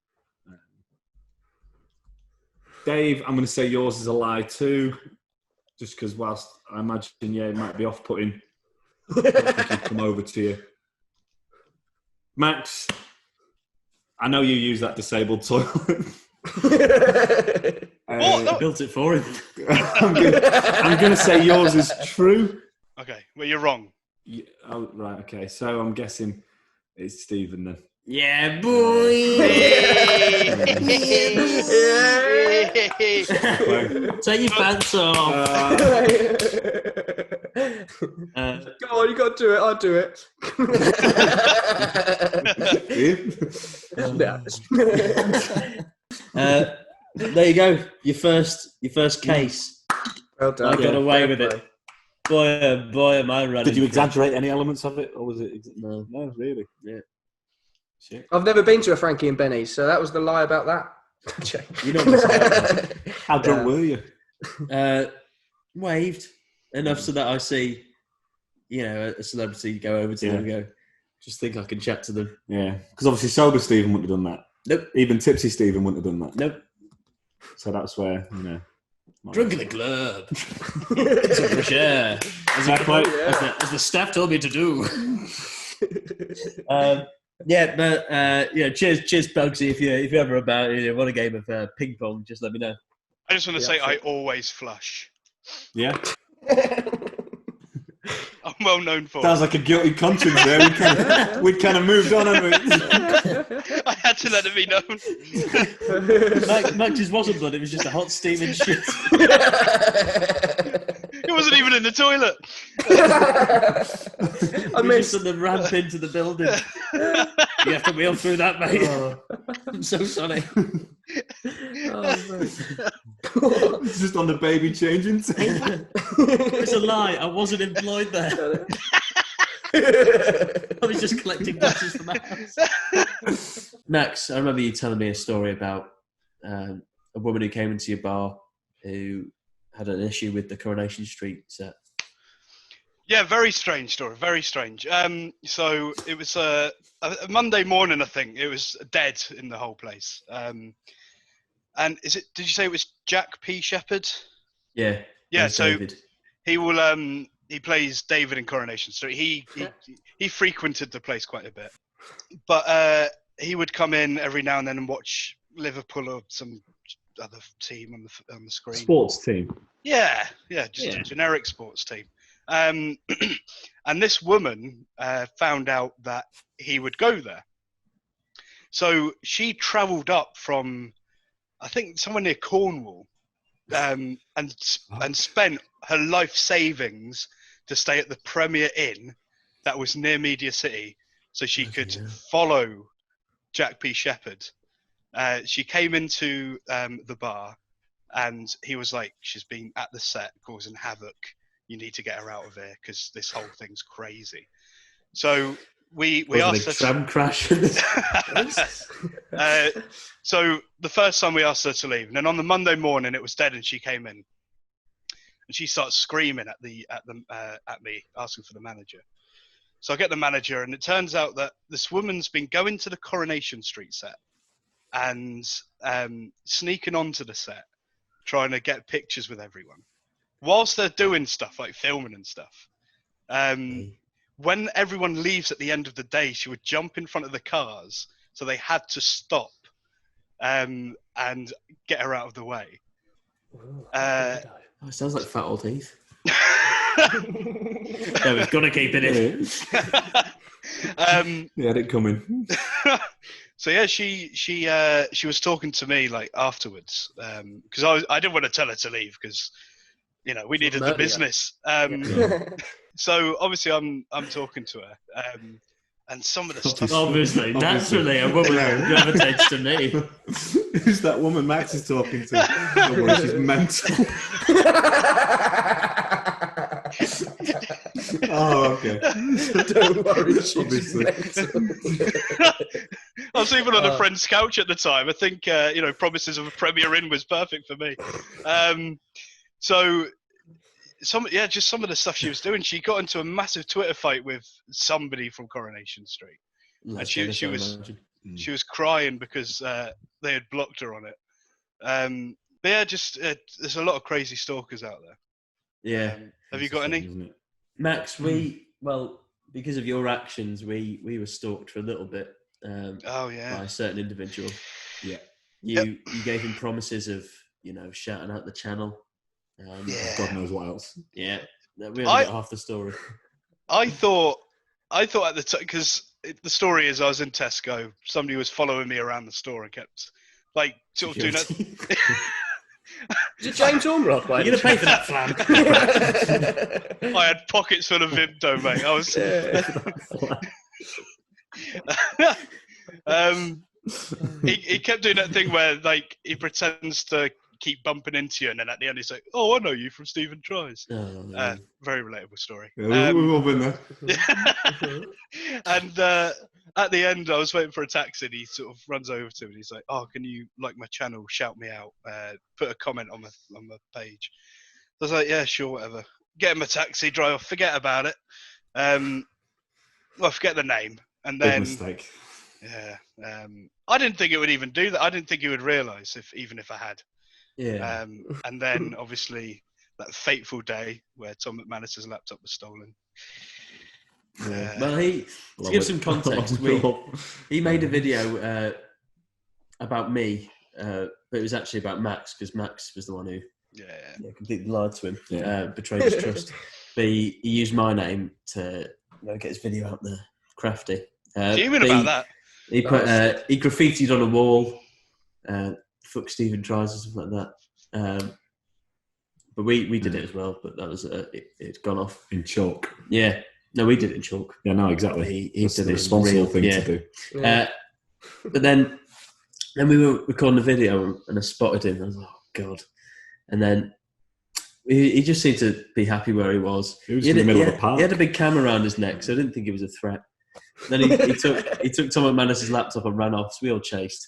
[SPEAKER 4] Dave, I'm going to say yours is a lie too, just because whilst I imagine, it might be off-putting, I don't think he'd come over to you. Max, I know you use that disabled toilet.
[SPEAKER 1] I built it for him.
[SPEAKER 4] I'm going to say yours is true.
[SPEAKER 3] Okay, well, you're wrong.
[SPEAKER 4] Yeah, right, okay. So I'm guessing it's Stephen then.
[SPEAKER 1] Yeah, boy! Take your pants off.
[SPEAKER 2] Go on, you got to do it. I'll do it.
[SPEAKER 1] There you go. Your first case.
[SPEAKER 2] Well done.
[SPEAKER 1] I got away with it. Boy, am I running.
[SPEAKER 4] Did you exaggerate any elements of it, or was it?
[SPEAKER 1] No,
[SPEAKER 4] really.
[SPEAKER 1] Yeah.
[SPEAKER 4] Shit.
[SPEAKER 2] I've never been to a Frankie and Benny's, so that was the lie about that.
[SPEAKER 1] You know
[SPEAKER 4] how drunk were you?
[SPEAKER 1] Waved enough so that I see, a celebrity go over to them and go, just think I can chat to them.
[SPEAKER 4] Yeah, because obviously sober Stephen wouldn't have done that.
[SPEAKER 1] Nope.
[SPEAKER 4] Even tipsy Stephen wouldn't have done that.
[SPEAKER 1] Nope.
[SPEAKER 4] So that's where
[SPEAKER 1] Drunk in the club. It's a fresh air. As the staff told me to do. Cheers, Bugsy. If you're ever about, want a game of ping pong, just let me know.
[SPEAKER 3] I just want to say I always flush.
[SPEAKER 4] Yeah.
[SPEAKER 3] I'm well known for.
[SPEAKER 4] Sounds like a guilty conscience there. We'd kind of moved on, haven't we?
[SPEAKER 3] I had to let it be known.
[SPEAKER 1] Mike just wasn't blood. It was just a hot steaming shit.
[SPEAKER 3] It wasn't even in the toilet.
[SPEAKER 1] We just on the ramp into the building. You have to wheel through that, mate. I'm so sorry.
[SPEAKER 4] It's just on the baby changing table.
[SPEAKER 1] It's a lie. I wasn't employed there. I was just collecting glasses from the house. Max, I remember you telling me a story about a woman who came into your bar who had an issue with the Coronation Street set.
[SPEAKER 3] Yeah, very strange story. Very strange. So it was a Monday morning, I think. It was dead in the whole place. And did you say it was Jack P. Shepherd?
[SPEAKER 1] Yeah.
[SPEAKER 3] Yeah. So
[SPEAKER 1] David.
[SPEAKER 3] he will. He plays David in Coronation Street. He frequented the place quite a bit, but he would come in every now and then and watch Liverpool or some other team on the screen.
[SPEAKER 4] Sports team.
[SPEAKER 3] Yeah, just a generic sports team. And this woman found out that he would go there, so she travelled up from, I think, somewhere near Cornwall, and spent her life savings to stay at the Premier Inn that was near Media City, so she could follow Jack P. Shepherd. She came into the bar, and he was like, "She's been at the set causing havoc. You need to get her out of here because this whole thing's crazy." So we asked her.
[SPEAKER 1] Tram crash.
[SPEAKER 3] So the first time we asked her to leave, and then on the Monday morning it was dead, and she came in, and she starts screaming at me, asking for the manager. So I get the manager, and it turns out that this woman's been going to the Coronation Street set and sneaking onto the set, trying to get pictures with everyone, whilst they're doing stuff like filming and stuff. When everyone leaves at the end of the day, she would jump in front of the cars, so they had to stop and get her out of the way.
[SPEAKER 1] It sounds like fat old Heath. Yeah, we've got to keep it in.
[SPEAKER 4] He had it coming.
[SPEAKER 3] So yeah, she was talking to me like afterwards, because I didn't want to tell her to leave because we needed the business. So obviously I'm talking to her, and some of the stuff.
[SPEAKER 1] Obviously, naturally, a woman gravitates to me.
[SPEAKER 4] Who's that woman Max is talking to? Don't worry, she's mental. Oh, okay.
[SPEAKER 2] Don't worry, she's mental.
[SPEAKER 3] I was even on a friend's couch at the time. I think Promises of a Premier Inn was perfect for me. So some of the stuff she was doing. She got into a massive Twitter fight with somebody from Coronation Street, and she was crying because they had blocked her on it. But yeah, there's a lot of crazy stalkers out there.
[SPEAKER 1] Yeah.
[SPEAKER 3] Have you got any?
[SPEAKER 1] Max, because of your actions, we were stalked for a little bit. By a certain individual.
[SPEAKER 4] Yeah.
[SPEAKER 1] You gave him promises of shouting out the channel.
[SPEAKER 4] God knows what else.
[SPEAKER 1] Yeah. We only got half the story.
[SPEAKER 3] I thought at the time, because the story is I was in Tesco, somebody was following me around the store and kept sort of doing that.
[SPEAKER 2] Is it James Ormrock?
[SPEAKER 1] You're going to pay for that flan.
[SPEAKER 3] I had pockets full of Vimto, mate. I was. He kept doing that thing where he pretends to keep bumping into you, and then at the end he's like, "Oh, I know you from Stephen Tries."
[SPEAKER 1] Oh,
[SPEAKER 3] very relatable story.
[SPEAKER 4] Yeah, we've all been there.
[SPEAKER 3] And at the end, I was waiting for a taxi, and he sort of runs over to me, and he's like, "Oh, can you like my channel? Shout me out. Put a comment on my page." I was like, "Yeah, sure, whatever." Get him a taxi, drive off, forget about it. Well, forget the name, and then
[SPEAKER 4] Big mistake.
[SPEAKER 3] Yeah. I didn't think it would even do that. I didn't think he would realise even if I had.
[SPEAKER 1] Yeah.
[SPEAKER 3] And then obviously that fateful day where Tom McManus's laptop was stolen.
[SPEAKER 1] Yeah. Well, to
[SPEAKER 4] Love
[SPEAKER 1] give
[SPEAKER 4] it.
[SPEAKER 1] some context, he made a video about me, but it was actually about Max, because Max was the one who completely lied to him, betrayed his trust. But he used my name to get his video out there. Crafty.
[SPEAKER 3] Fuming about that.
[SPEAKER 1] He put he graffitied on a wall, "fuck Stephen tries" or something like that. But we did it as well. But that was it's gone off
[SPEAKER 4] in chalk.
[SPEAKER 1] Yeah. No, we did it in chalk.
[SPEAKER 4] Yeah, no, exactly.
[SPEAKER 1] He did
[SPEAKER 4] the responsible thing to do.
[SPEAKER 1] Yeah. But then we were recording the video and I spotted him. I was like, oh God. And then he just seemed to be happy where he was.
[SPEAKER 4] He was in the middle of the park.
[SPEAKER 1] He had a big camera around his neck, so I didn't think it was a threat. Then he took Tom McManus's laptop and ran off. So we all chased.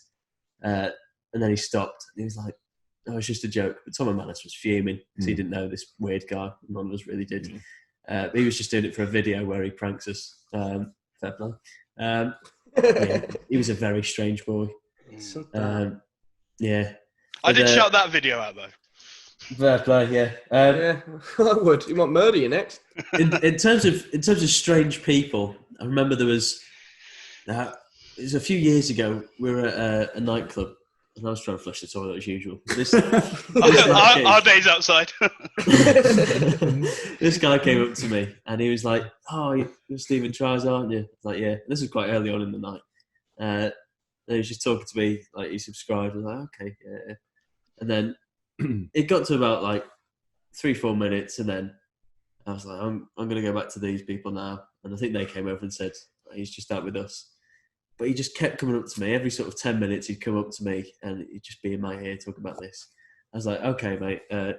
[SPEAKER 1] And then he stopped. And he was like, "Oh, it's just a joke." But Tom McManus was fuming because he didn't know this weird guy. None of us really did. But he was just doing it for a video where he pranks us. Fair play. He was a very strange boy. Yeah.
[SPEAKER 3] I did shout that video out though.
[SPEAKER 1] Fair play, yeah.
[SPEAKER 2] I would. He might murder you next.
[SPEAKER 1] in terms of strange people, I remember there was it was a few years ago. We were at a nightclub, and I was trying to flush the toilet as usual.
[SPEAKER 3] Our days outside.
[SPEAKER 1] This guy came up to me, and he was like, "Oh, you're Stephen Tries, aren't you?" I was like, "Yeah." This was quite early on in the night. And he was just talking to me, like he subscribed. I was like, "Okay, yeah." And then it got to about like 3-4 minutes, and then I was like, I'm going to go back to these people now. And I think they came over and said, he's just out with us. But he just kept coming up to me. Every sort of 10 minutes, he'd come up to me and he'd just be in my ear talking about this. I was like, okay, mate, can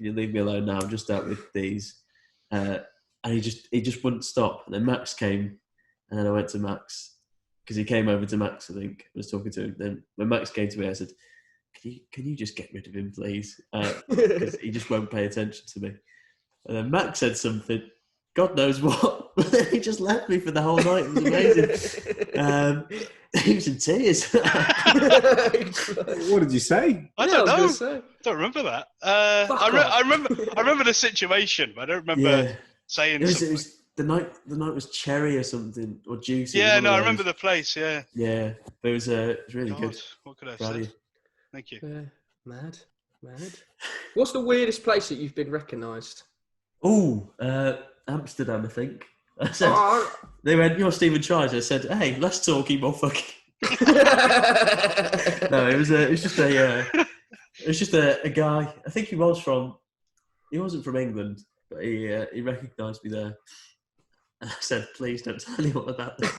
[SPEAKER 1] you leave me alone now? I'm just out with these. And he just wouldn't stop. And then Max came, and then I went to Max, because he came over to Max, I think, I was talking to him. Then when Max came to me, I said, Can you just get rid of him, please? Because he just won't pay attention to me. And then Max said something, God knows what, but then he just left me for the whole night. It was amazing. He was in tears.
[SPEAKER 4] What did you say?
[SPEAKER 3] I don't know. I don't remember that. I remember the situation, but I don't remember saying something.
[SPEAKER 1] It was the night was cherry or something, or juicy.
[SPEAKER 3] Yeah, no, I remember the place. Yeah.
[SPEAKER 1] Yeah, but it was really good.
[SPEAKER 3] What could I have said? Thank you.
[SPEAKER 2] Mad. What's the weirdest place that you've been recognised?
[SPEAKER 1] Amsterdam, I think. I said, they went, "You're Stephen Tries." I said, "Hey, let's talk, you motherfucker." No, it was just a guy. I think he wasn't from England, but he recognised me there. And I said, "Please don't tell anyone about this."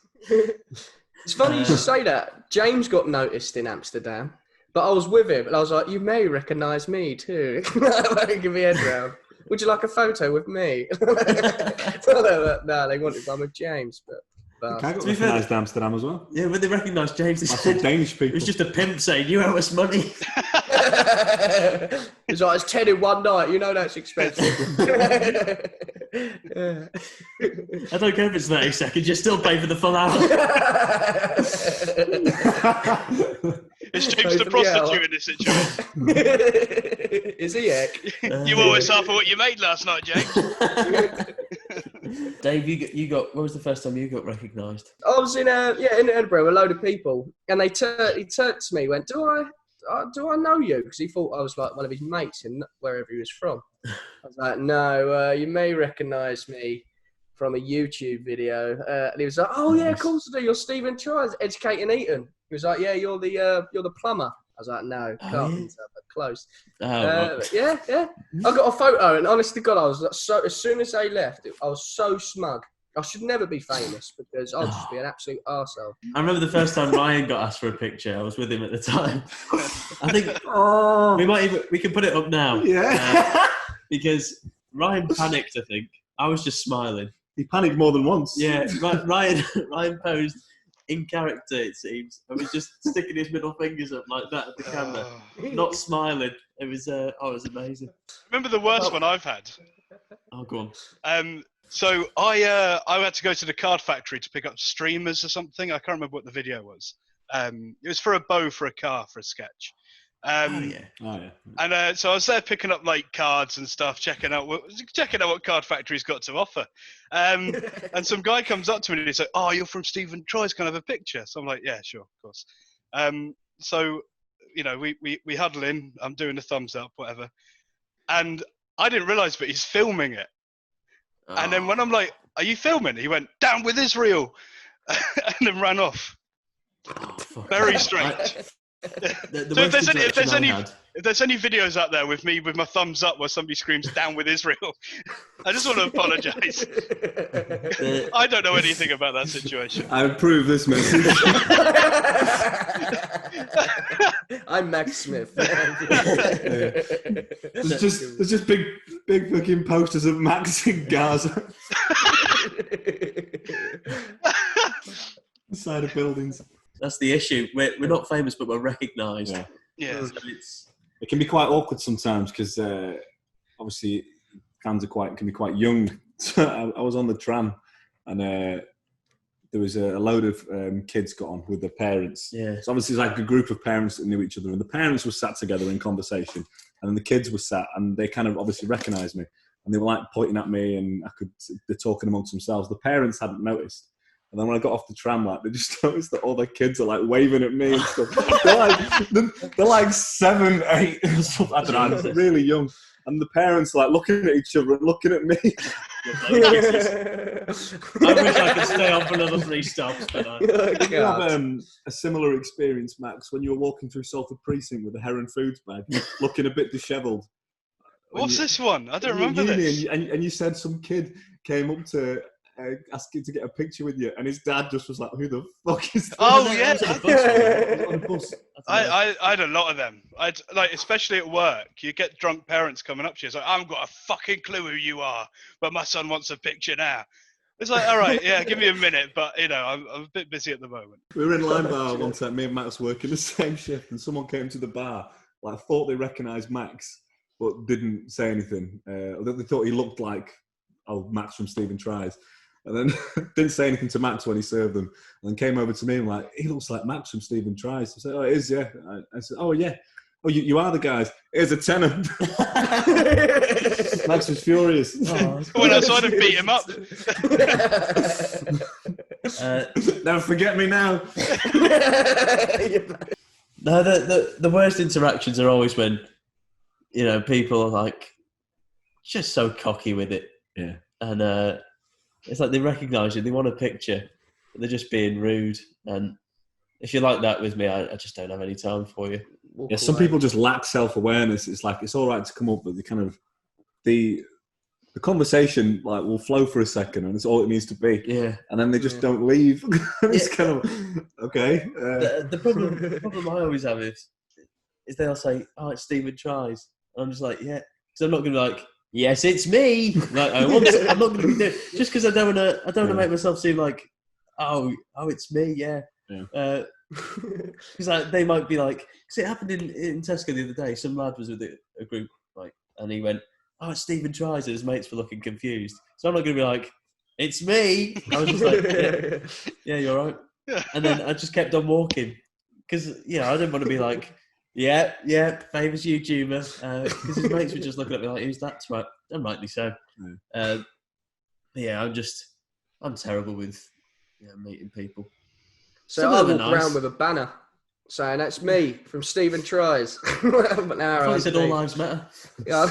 [SPEAKER 2] It's funny you should say that. James got noticed in Amsterdam. But I was with him, and I was like, "You may recognise me too." Give me a head round. Would you like a photo with me? No, they wanted one with James, but
[SPEAKER 4] I got recognised Amsterdam as well.
[SPEAKER 1] Yeah, when they recognised James, they
[SPEAKER 4] said, Danish people.
[SPEAKER 1] It was just a pimp saying, "You owe us money."
[SPEAKER 2] It's like, it's 10 in one night. You know that's expensive.
[SPEAKER 1] I don't care if it's 30 seconds. You still pay for the full hour.
[SPEAKER 3] Is James the prostitute in this situation?
[SPEAKER 2] Is he, Eck?
[SPEAKER 3] You owe us half of what you made last night, James.
[SPEAKER 1] Dave, you got. When was the first time you got recognised?
[SPEAKER 2] I was in Edinburgh with a load of people, and he turned to me, went, "Do I know you?" Because he thought I was like one of his mates in wherever he was from. I was like, "No, you may recognise me from a YouTube video." And he was like, "Oh yeah, of course I do. You're Stephen Tries, Educating Eton." He was like, "Yeah, you're the plumber." I was like, "No, carpenter, but close." Yeah. I got a photo, and honest to God, I was so. As soon as they left, I was so smug. I should never be famous because I'll just be an absolute arsehole.
[SPEAKER 1] I remember the first time Ryan got asked for a picture. I was with him at the time. I think we can put it up now.
[SPEAKER 4] Yeah.
[SPEAKER 1] Because Ryan panicked. I think I was just smiling.
[SPEAKER 4] He panicked more than once.
[SPEAKER 1] Yeah, Ryan posed in character, it seems. I was just sticking his middle fingers up like that at the camera, not smiling. It was amazing.
[SPEAKER 3] Remember the worst one I've had?
[SPEAKER 1] Oh, go
[SPEAKER 3] on. So I had to go to the card factory to pick up streamers or something. I can't remember what the video was. It was for a bow for a car for a sketch. Oh yeah. And so I was there picking up like cards and stuff, checking out what Card Factory's got to offer. And some guy comes up to me and he's like, "Oh, you're from Stephen Troy's. Can I have a picture?" So I'm like, "Yeah, sure, of course." So we huddle in. I'm doing the thumbs up, whatever. And I didn't realise, but he's filming it. Oh. And then when I'm like, "Are you filming?" He went, "Down with Israel," and then ran off. Oh, very strange. So if there's any videos out there with me with my thumbs up where somebody screams "Down with Israel," I just want to apologise. I don't know anything about that situation.
[SPEAKER 4] I approve this message.
[SPEAKER 2] I'm Max Smith.
[SPEAKER 4] There's just big fucking posters of Max in Gaza. Inside of buildings.
[SPEAKER 1] That's the issue. We're not famous, but we're recognised.
[SPEAKER 3] Yeah.
[SPEAKER 1] So
[SPEAKER 4] it can be quite awkward sometimes because obviously fans can be quite young. So I was on the tram and there was a load of kids got on with their parents.
[SPEAKER 1] Yeah.
[SPEAKER 4] So obviously it's like a group of parents that knew each other, and the parents were sat together in conversation, and then the kids were sat, and they kind of obviously recognised me, and they were like pointing at me, and they're talking amongst themselves. The parents hadn't noticed. And then when I got off the tram, like, they just noticed that all their kids are like waving at me and stuff. they're like 7, 8, and stuff. I don't know, they're really young. And the parents are like looking at each other and looking at me.
[SPEAKER 1] I wish I could stay on for another 3 stops, but
[SPEAKER 4] Did you have a similar experience, Max, when you were walking through Salford Precinct with a Heron Foods bag, looking a bit dishevelled?
[SPEAKER 3] What's this one? I don't remember this.
[SPEAKER 4] And you said some kid came up to ask him to get a picture with you, and his dad just was like, "Who the fuck is that?"
[SPEAKER 3] Oh yeah,
[SPEAKER 4] on the bus.
[SPEAKER 3] I had a lot of them. Especially at work, you get drunk parents coming up to you. It's like, "I haven't got a fucking clue who you are, but my son wants a picture now." It's like, all right, yeah, give me a minute, but I'm a bit busy at the moment.
[SPEAKER 4] We were in Lime Bar one time. Me and Max working the same shift, and someone came to the bar, thought they recognised Max, but didn't say anything. They thought he looked like Max from Stephen Tries. And then didn't say anything to Max when he served them. And then came over to me and like, "He looks like Max from Stephen Tries." I said, "Oh, it is, yeah." I said, "Oh, yeah. Oh, you are the guys. Here's a tenner." Max was furious.
[SPEAKER 3] Went outside and beat him up.
[SPEAKER 4] Never forget me now.
[SPEAKER 1] No, the worst interactions are always when, people are like just so cocky with it.
[SPEAKER 4] Yeah.
[SPEAKER 1] And it's like they recognise you, they want a picture, but they're just being rude. And if you're like that with me, I just don't have any time for you.
[SPEAKER 4] Yeah, some people just lack self-awareness. It's like, it's all right to come up, but the conversation will flow for a second, and it's all it needs to be.
[SPEAKER 1] Yeah.
[SPEAKER 4] And then they just don't leave. It's kind of okay.
[SPEAKER 1] The problem I always have is they'll say, "Oh, it's Stephen Tries," and I'm just like, "Yeah," because I'm not going to be like, "Yes, it's me." Like I'm not going to be doing just because I don't want to make myself seem like, oh, it's me, yeah. Because they might be like, because it happened in Tesco the other day. Some lad was with a group, and he went, "Oh, it's Stephen Tries," and his mates were looking confused. So I'm not going to be like, "It's me." I was just like, yeah, you're right. And then I just kept on walking because I didn't want to be like, yeah, famous YouTuber, because his mates were just looking at me like, "Who's that?" Right, and rightly so. I'm terrible with meeting people.
[SPEAKER 2] So I walk around with a banner saying, "That's me from Stephen Tries." But now
[SPEAKER 1] I thought you said all lives matter.
[SPEAKER 2] Yeah.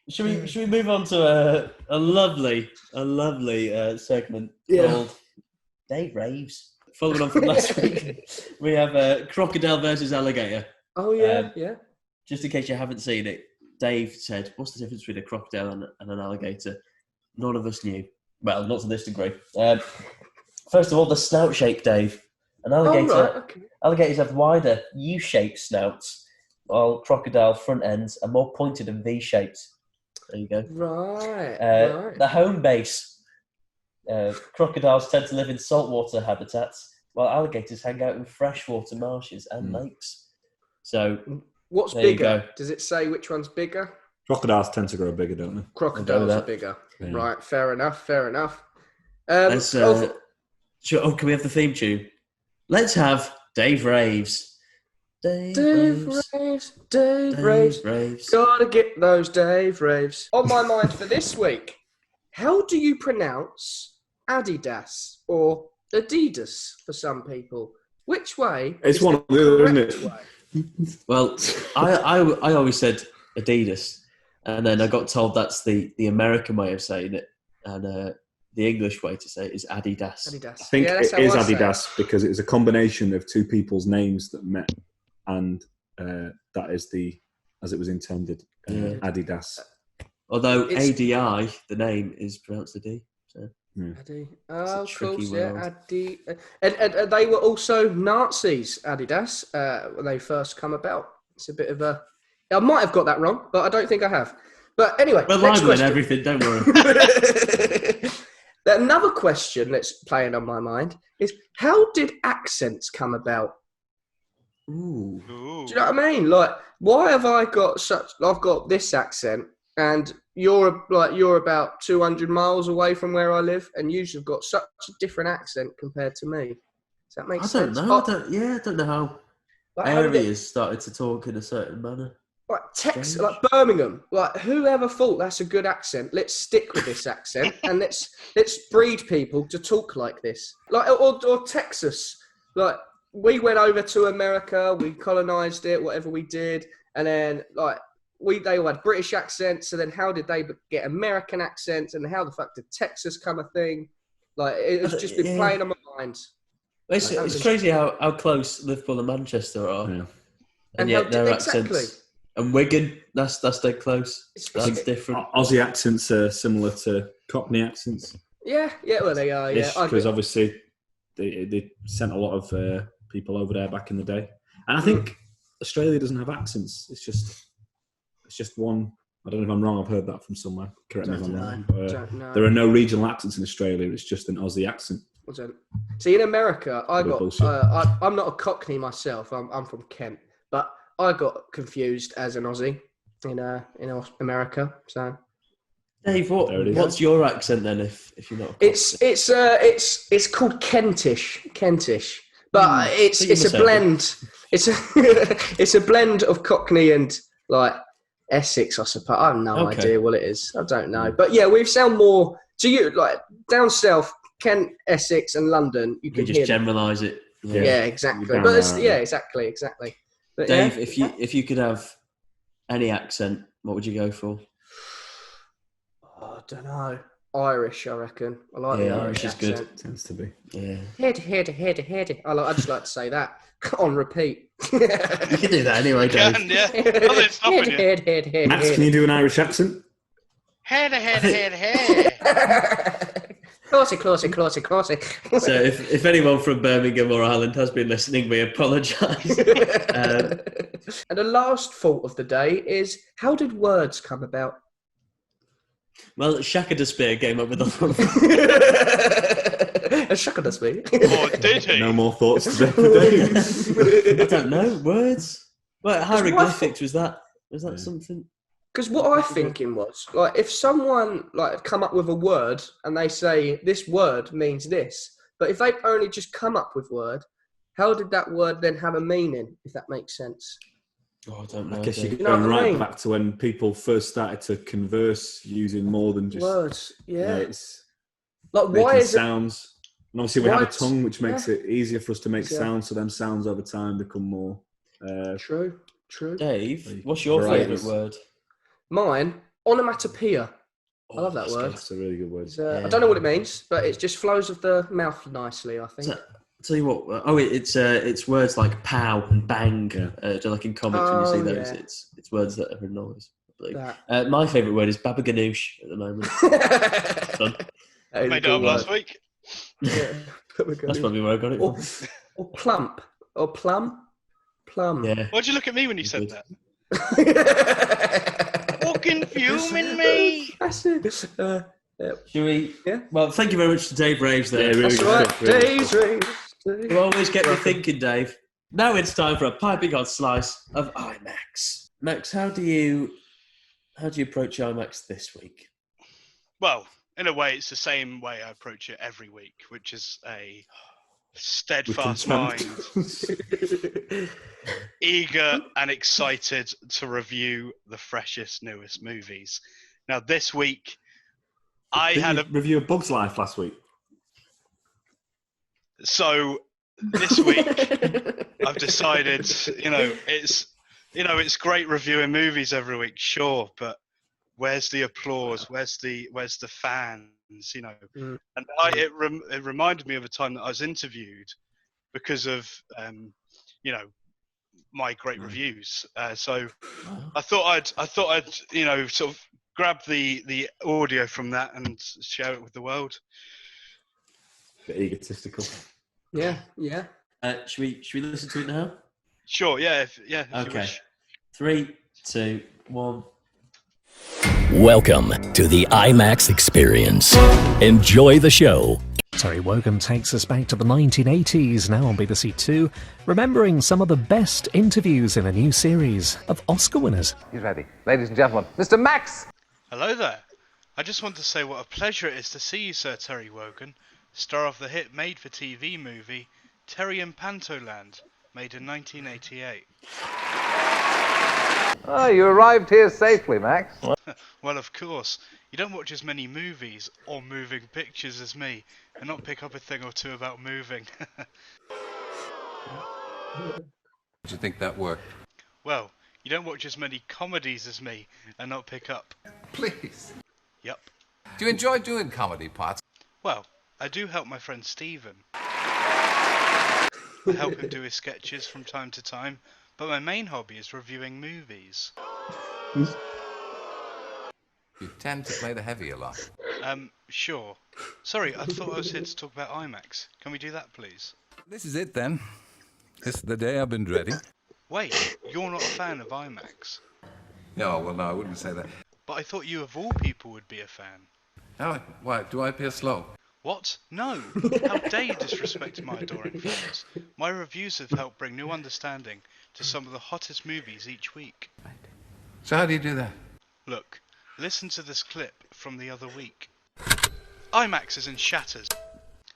[SPEAKER 1] Should we move on to a lovely segment called Dave Raves? Following on from last week, we have crocodile versus alligator.
[SPEAKER 2] Oh yeah.
[SPEAKER 1] Just in case you haven't seen it, Dave said, "What's the difference between a crocodile and an alligator?" None of us knew. Well, not to this degree. First of all, the snout shape, Dave. An alligator. Alligators have wider U-shaped snouts, while crocodile front ends are more pointed and V-shaped. There you go.
[SPEAKER 2] Right.
[SPEAKER 1] The home base. Crocodiles tend to live in saltwater habitats, while alligators hang out in freshwater marshes and lakes. So,
[SPEAKER 2] what's bigger? Does it say which one's bigger?
[SPEAKER 4] Crocodiles tend to grow bigger, don't they?
[SPEAKER 2] Crocodiles are bigger. Yeah. Right, fair enough.
[SPEAKER 1] Can we have the theme tune? Let's have Dave Raves.
[SPEAKER 2] Dave Raves. Gotta get those Dave Raves. On my mind for this week, how do you pronounce Adidas or Adidas for some people? Which way?
[SPEAKER 4] It's one of the other, isn't it?
[SPEAKER 2] Way?
[SPEAKER 1] Well, I always said Adidas, and then I got told that's the American way of saying it, and the English way to say it is Adidas.
[SPEAKER 2] Adidas.
[SPEAKER 4] I think
[SPEAKER 2] Yeah,
[SPEAKER 4] it is Adidas because it was a combination of two people's names that met, and that is as it was intended. Adidas.
[SPEAKER 1] Although ADI, the name is pronounced a D. So.
[SPEAKER 2] Adi. Oh, of course,
[SPEAKER 1] world.
[SPEAKER 2] yeah. Adi. And they were also Nazis, Adidas, when they first come about. It's a bit of a... I might have got that wrong, but I don't think I have. But anyway,
[SPEAKER 1] we're
[SPEAKER 2] next
[SPEAKER 1] live
[SPEAKER 2] question.
[SPEAKER 1] Everything, don't worry.
[SPEAKER 2] Another question that's playing on my mind is, how did accents come about?
[SPEAKER 1] Ooh.
[SPEAKER 2] Do you know what I mean? Like, why have I got I've got this accent, and you're about 200 miles away from where I live, and you've got such a different accent compared to me. Does that make sense?
[SPEAKER 1] I don't know how areas started to talk in a certain manner.
[SPEAKER 2] Like Texas, like Birmingham, like whoever thought that's a good accent? Let's stick with this accent and let's breed people to talk like this. Like or Texas, like we went over to America, we colonized it, whatever we did, and then like they all had British accents. So then how did they get American accents? And how the fuck did Texas come a thing? Like it's just been playing on my mind.
[SPEAKER 1] It's crazy how close Liverpool and Manchester are, and yet their accents. And Wigan, that's dead close. That's different.
[SPEAKER 4] Aussie accents are similar to Cockney accents.
[SPEAKER 2] Yeah, well they are. Yeah,
[SPEAKER 4] because obviously they sent a lot of people over there back in the day, and I think Australia doesn't have accents. It's just one. I don't know if I'm wrong. I've heard that from somewhere. Correct me if I'm wrong. There are no regional accents in Australia. It's just an Aussie accent.
[SPEAKER 2] See, in America, I'm not a Cockney myself. I'm from Kent, but I got confused as an Aussie in America. So,
[SPEAKER 1] Dave, what's your accent then? If you're not,
[SPEAKER 2] it's called Kentish, but it's a blend. It's a blend of Cockney and like Essex, I suppose. I have no idea what it is. I don't know, but yeah, we sound more to you like down south, Kent, Essex, and London. You can
[SPEAKER 1] just generalise it.
[SPEAKER 2] Yeah, exactly. But exactly. But
[SPEAKER 1] Dave, if you could have any accent, what would you go for?
[SPEAKER 2] I don't know. Irish, I reckon. I like the
[SPEAKER 1] Irish is
[SPEAKER 2] accent.
[SPEAKER 1] good.
[SPEAKER 4] Tends to be.
[SPEAKER 2] Yeah. Head. I just like to say that on repeat.
[SPEAKER 1] You can do that anyway, Dave.
[SPEAKER 2] Head.
[SPEAKER 4] Max, can you do an Irish accent?
[SPEAKER 3] Head.
[SPEAKER 2] Closey.
[SPEAKER 1] So if anyone from Birmingham or Ireland has been listening, we apologise.
[SPEAKER 2] And the last thought of the day is, how did words come about?
[SPEAKER 1] Well, Shaka Despair came up with a lot.
[SPEAKER 2] Shaka Despair.
[SPEAKER 3] Or did he?
[SPEAKER 4] No more thoughts today.
[SPEAKER 1] I don't know. Words? Well, hieroglyphics, was that something?
[SPEAKER 2] Because what I was thinking was, like, if someone like come up with a word and they say this word means this, but if they've only just come up with word, how did that word then have a meaning? If that makes sense.
[SPEAKER 1] Oh, I don't know.
[SPEAKER 4] I guess you're going back to when people first started to converse using more than just
[SPEAKER 2] words. Yeah,
[SPEAKER 4] it's
[SPEAKER 2] like why is
[SPEAKER 4] sounds. And obviously, we have a tongue, which makes it easier for us to make sounds. So them sounds over time become more.
[SPEAKER 2] True.
[SPEAKER 1] Dave, what's your favourite word?
[SPEAKER 2] Mine, onomatopoeia. I love that word.
[SPEAKER 4] That's a really good word.
[SPEAKER 2] I don't know what it means, but it just flows of the mouth nicely, I think.
[SPEAKER 1] Tell you what. It's words like pow and bang. Like in comics, when you see those, it's words that are a noise. My favourite word is baba ganoush at the moment.
[SPEAKER 3] I made it up last week.
[SPEAKER 2] Yeah,
[SPEAKER 1] that's probably where I got it from.
[SPEAKER 2] Or plump. Or plum.
[SPEAKER 1] Yeah.
[SPEAKER 3] Why'd you look at me when you said that? Fucking fuming me.
[SPEAKER 2] That's it.
[SPEAKER 1] Should we?
[SPEAKER 2] Yeah.
[SPEAKER 1] Well, thank you very much to Dave Raves there.
[SPEAKER 4] Yeah, really
[SPEAKER 2] that's right. Dave's Raves.
[SPEAKER 1] You always get me thinking, Dave. Now it's time for a piping hot slice of IMAX. Max, how do you approach IMAX this week?
[SPEAKER 3] Well, in a way, it's the same way I approach it every week, which is a steadfast mind, eager and excited to review the freshest, newest movies. Now, this week,
[SPEAKER 4] Didn't you review A Bug's Life last week?
[SPEAKER 3] So this week, I've decided, it's great reviewing movies every week, sure, but where's the applause? Where's the fans? And it reminded me of a time that I was interviewed because of my great reviews. So I thought I'd sort of grab the audio from that and share it with the world.
[SPEAKER 4] Bit egotistical.
[SPEAKER 2] Yeah.
[SPEAKER 1] Should we listen to it now?
[SPEAKER 3] Sure. Yeah. If
[SPEAKER 1] Okay.
[SPEAKER 3] you wish.
[SPEAKER 1] 3, 2, 1.
[SPEAKER 5] Welcome to the IMAX experience. Enjoy the show.
[SPEAKER 6] Terry Wogan takes us back to the 1980s, now on BBC Two, remembering some of the best interviews in a new series of Oscar winners.
[SPEAKER 7] He's ready. Ladies and gentlemen, Mr. Max!
[SPEAKER 3] Hello there. I just want to say what a pleasure it is to see you, Sir Terry Wogan, star of the hit made-for-TV movie Terry and Pantoland, made in 1988.
[SPEAKER 7] Oh, you arrived here safely, Max.
[SPEAKER 3] Well, of course. You don't watch as many movies or moving pictures as me, and not pick up a thing or two about moving.
[SPEAKER 8] Did you think that worked?
[SPEAKER 3] Well, you don't watch as many comedies as me, and not pick up.
[SPEAKER 8] Please.
[SPEAKER 3] Yep.
[SPEAKER 8] Do you enjoy doing comedy parts?
[SPEAKER 3] Well, I do help my friend Stephen. I help him do his sketches from time to time, but my main hobby is reviewing movies.
[SPEAKER 8] You tend to play the heavy a lot.
[SPEAKER 3] Sure. Sorry, I thought I was here to talk about IMAX. Can we do that, please?
[SPEAKER 8] This is it then. This is the day I've been dreading.
[SPEAKER 3] Wait, you're not a fan of IMAX?
[SPEAKER 8] No, well, no, I wouldn't say that.
[SPEAKER 3] But I thought you of all people would be a fan.
[SPEAKER 8] Oh, why? Do I appear slow?
[SPEAKER 3] What? No! How dare you disrespect my adoring fans? My reviews have helped bring new understanding to some of the hottest movies each week.
[SPEAKER 8] So how do you do that?
[SPEAKER 3] Look, listen to this clip from the other week. IMAX is in shatters.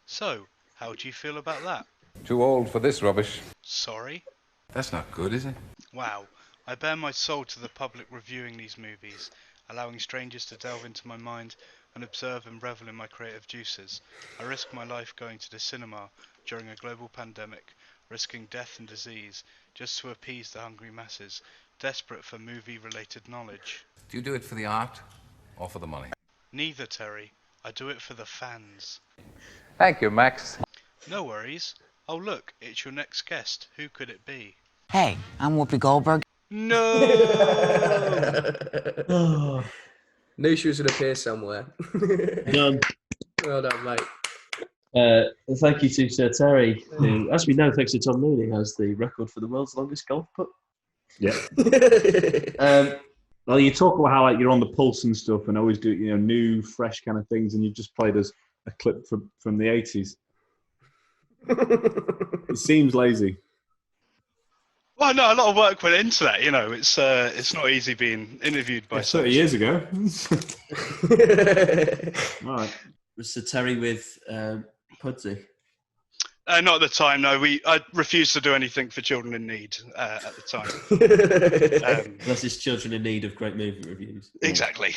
[SPEAKER 3] So, how do you feel about that?
[SPEAKER 8] Too old for this rubbish.
[SPEAKER 3] Sorry?
[SPEAKER 8] That's not good, is it?
[SPEAKER 3] Wow, I bare my soul to the public reviewing these movies, allowing strangers to delve into my mind and observe and revel in my creative juices. I risk my life going to the cinema during a global pandemic, risking death and disease, just to appease the hungry masses, desperate for movie-related knowledge.
[SPEAKER 8] Do you do it for the art or for the money?
[SPEAKER 3] Neither, Terry. I do it for the fans.
[SPEAKER 7] Thank you, Max.
[SPEAKER 3] No worries. Oh look, it's your next guest. Who could it be?
[SPEAKER 9] Hey, I'm Whoopi Goldberg.
[SPEAKER 3] No!
[SPEAKER 1] Oh,
[SPEAKER 2] Knew she was going to appear somewhere.
[SPEAKER 1] done.
[SPEAKER 2] Well done, mate.
[SPEAKER 1] Thank you to Sir Terry, who, as we know, thanks to Tom Mooney, has the record for the world's longest golf putt.
[SPEAKER 4] Yeah. Well, you talk about how you're on the pulse and stuff, and always do new, fresh kind of things, and you just played us a clip from the 80s. It seems lazy.
[SPEAKER 3] Well, no, a lot of work went into that. It's not easy being interviewed by
[SPEAKER 4] 30 years ago. Right.
[SPEAKER 1] Was Sir Terry with Pudsey?
[SPEAKER 3] Not at the time, no. I refused to do anything for children in need at the time.
[SPEAKER 1] That's his children in need of great movie reviews.
[SPEAKER 3] Exactly.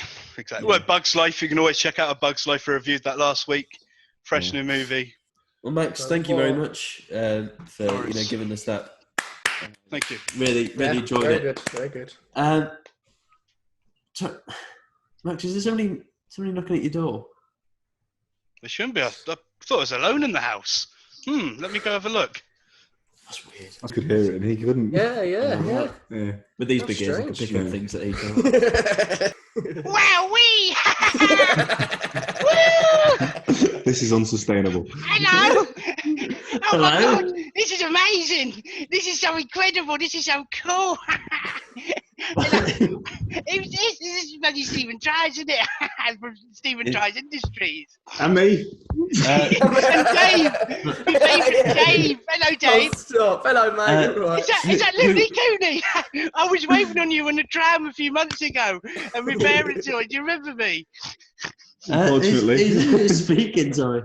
[SPEAKER 3] Well, Bug's Life, you can always check out a Bug's Life. I reviewed that last week. Fresh new movie.
[SPEAKER 1] Well, Max, thank you very much for giving us that.
[SPEAKER 3] Thank you.
[SPEAKER 1] Really enjoyed it.
[SPEAKER 2] Very good.
[SPEAKER 1] Max, is there somebody knocking at your door?
[SPEAKER 3] There shouldn't be. I thought I was alone in the house. Let me go have a look.
[SPEAKER 1] That's weird.
[SPEAKER 4] I could hear it, and he couldn't.
[SPEAKER 2] Yeah.
[SPEAKER 4] Yeah.
[SPEAKER 1] With these
[SPEAKER 2] That's
[SPEAKER 1] big ears, I can
[SPEAKER 2] strange.
[SPEAKER 1] pick up things that he can't.
[SPEAKER 10] Wowee!
[SPEAKER 4] This is unsustainable.
[SPEAKER 10] Hello! Oh my
[SPEAKER 1] Hello?
[SPEAKER 10] god, this is amazing! This is so incredible, this is so cool! Hello. Who's this? This is bloody Stephen Tries, isn't it? From Stephen Tries Industries.
[SPEAKER 4] And me.
[SPEAKER 10] And Dave! Your favourite Dave! Hello, Dave!
[SPEAKER 2] Oh, stop. Hello, mate. Right.
[SPEAKER 10] Is that Louis Cooney? I was waving on you on the tram a few months ago, and my parents saw it. Do you remember me?
[SPEAKER 4] Unfortunately.
[SPEAKER 1] He's speaking, sorry.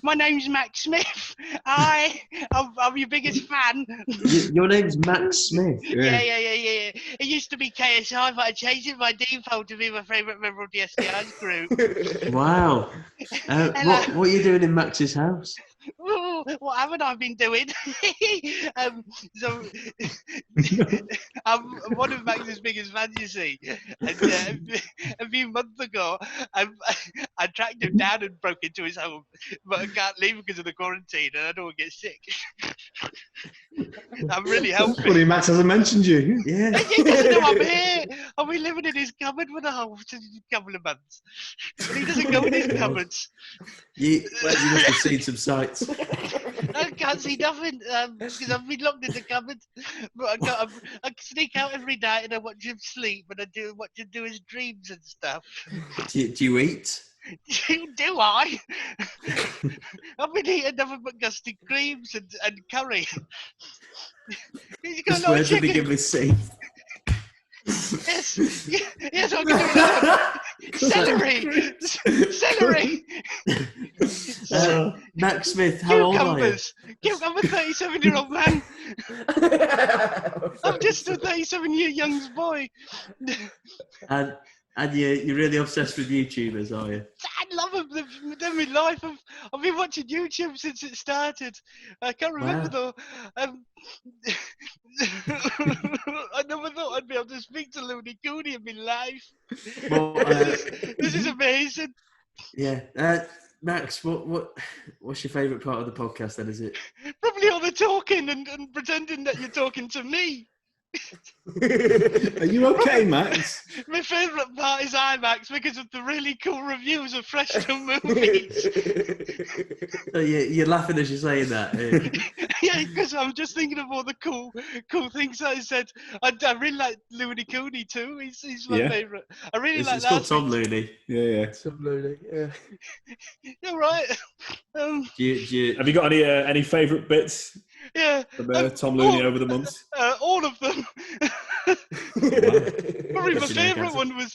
[SPEAKER 10] My name's Max Smith. I'm your biggest fan.
[SPEAKER 1] Your name's Max Smith.
[SPEAKER 10] Yeah. It used to be KSI, but I changed it by default to be my favourite member of the SDI's group.
[SPEAKER 1] Wow. What are you doing in Max's house?
[SPEAKER 10] Ooh, what haven't I been doing? So I'm one of Max's biggest fans, you see. And a few months ago, I tracked him down and broke into his home, but I can't leave because of the quarantine, and I don't want to get sick. I'm really helping.
[SPEAKER 4] Funny, Max hasn't mentioned you.
[SPEAKER 1] Yeah.
[SPEAKER 10] He doesn't know I'm here. I'll be living in his cupboard for the whole couple of months. And he doesn't go in his cupboards.
[SPEAKER 1] You must have seen some sights.
[SPEAKER 10] I can't see nothing because I've been locked in the cupboard. But I sneak out every night and I watch him sleep and I watch him do his dreams and stuff.
[SPEAKER 1] Do you eat?
[SPEAKER 10] Do I? I've been eating nothing but custard creams and curry. He's got
[SPEAKER 1] Just
[SPEAKER 10] no
[SPEAKER 1] where did he
[SPEAKER 10] chicken.
[SPEAKER 1] give me seat?
[SPEAKER 10] Yes, I'm going to celery.
[SPEAKER 1] Max Smith, how old are you?
[SPEAKER 10] I'm a 37-year-old man. I'm just a 37-year young boy.
[SPEAKER 1] And you're really obsessed with YouTubers, are you?
[SPEAKER 10] I love them. They're in life. I've been watching YouTube since it started. I can't remember though. I never thought I'd be able to speak to Looney Cooney in my life.
[SPEAKER 1] Well,
[SPEAKER 10] this is amazing.
[SPEAKER 1] Yeah. Max, what's your favourite part of the podcast then, is it?
[SPEAKER 10] Probably all the talking and pretending that you're talking to me.
[SPEAKER 4] Are you okay, Max?
[SPEAKER 10] My favourite part is IMAX because of the really cool reviews of fresh new movies.
[SPEAKER 1] So you're laughing as you're saying that.
[SPEAKER 10] Yeah, because I'm just thinking of all the cool things that I said. I really like Looney Cooney too. He's my favourite. I really like that.
[SPEAKER 1] It's called Tom Looney.
[SPEAKER 4] Yeah.
[SPEAKER 2] Tom Looney. Yeah.
[SPEAKER 10] You're right.
[SPEAKER 4] Have you got any favourite bits?
[SPEAKER 10] Yeah.
[SPEAKER 4] From Tom Looney over the months?
[SPEAKER 10] All of them. Probably my favourite one was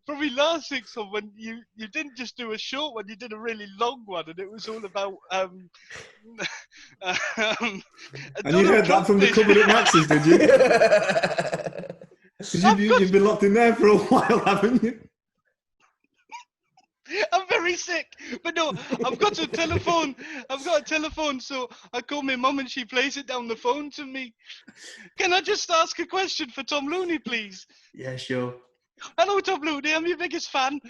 [SPEAKER 10] probably last week's one when you didn't just do a short one, you did a really long one, and it was all about.
[SPEAKER 4] And you heard that from the cupboard at Max's, did you? You've been locked in there for a while, haven't you?
[SPEAKER 10] I'm very sick, but no, I've got a telephone. So I call my mum and she plays it down the phone to me. Can I just ask a question for Tom Looney, please?
[SPEAKER 1] Yeah, sure.
[SPEAKER 10] Hello, Tom Looney. I'm your biggest fan.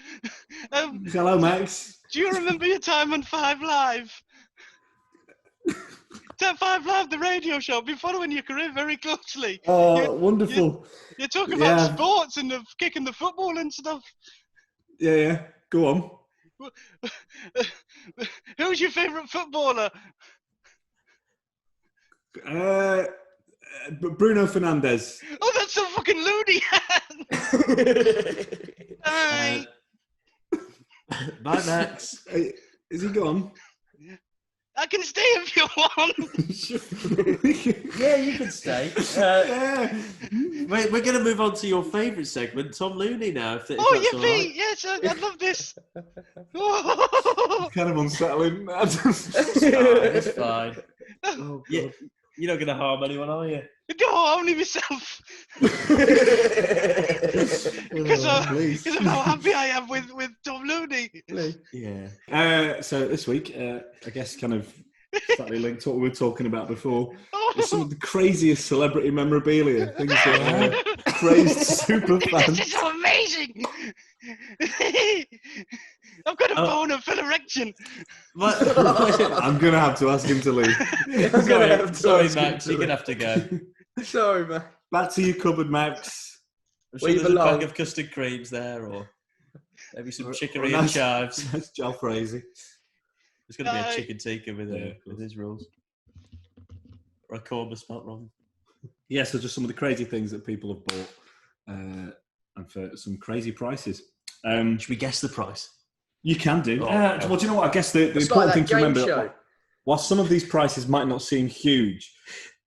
[SPEAKER 4] Hello, Max.
[SPEAKER 10] Do you remember your time on 5 Live? 5 Live, the radio show. I've been following your career very closely.
[SPEAKER 4] Oh, wonderful.
[SPEAKER 10] You talk about sports and kicking the football and stuff.
[SPEAKER 4] Yeah. Go on.
[SPEAKER 10] Who's your favourite footballer?
[SPEAKER 4] Bruno Fernandes.
[SPEAKER 10] Oh, that's so fucking loony. Bye.
[SPEAKER 1] Bye, Max.
[SPEAKER 4] Is he gone?
[SPEAKER 10] I can stay if you want.
[SPEAKER 1] Yeah, you can stay. We're going to move on to your favourite segment, Tom Looney now. If
[SPEAKER 10] yippee! Right. Yes, I love this.
[SPEAKER 4] Kind of unsettling.
[SPEAKER 1] It's fine. Oh, yeah, you're not going to harm anyone, are you?
[SPEAKER 10] No, only myself. Because of how happy I am with Tom Looney.
[SPEAKER 1] Yeah.
[SPEAKER 4] So this week, I guess kind of slightly linked to what we were talking about before, is some of the craziest celebrity memorabilia. Things that crazed super fans.
[SPEAKER 10] This is so amazing. I've got a boner for erection.
[SPEAKER 4] I'm going to have to ask him to leave.
[SPEAKER 1] Sorry, Max, you're going to have to go.
[SPEAKER 2] Sorry, man.
[SPEAKER 4] Back to your cupboard, Max.
[SPEAKER 1] I'm sure there's a bag of custard creams there, or maybe some chicory and chives.
[SPEAKER 4] That's jalfrezi.
[SPEAKER 1] There's going to be a chicken tikka with his rules. Or a korma spelt wrong.
[SPEAKER 4] Yeah, so just some of the crazy things that people have bought, and for some crazy prices.
[SPEAKER 1] Should we guess the price?
[SPEAKER 4] You can do. Well, do you know what? I guess the important thing to remember, while some of these prices might not seem huge,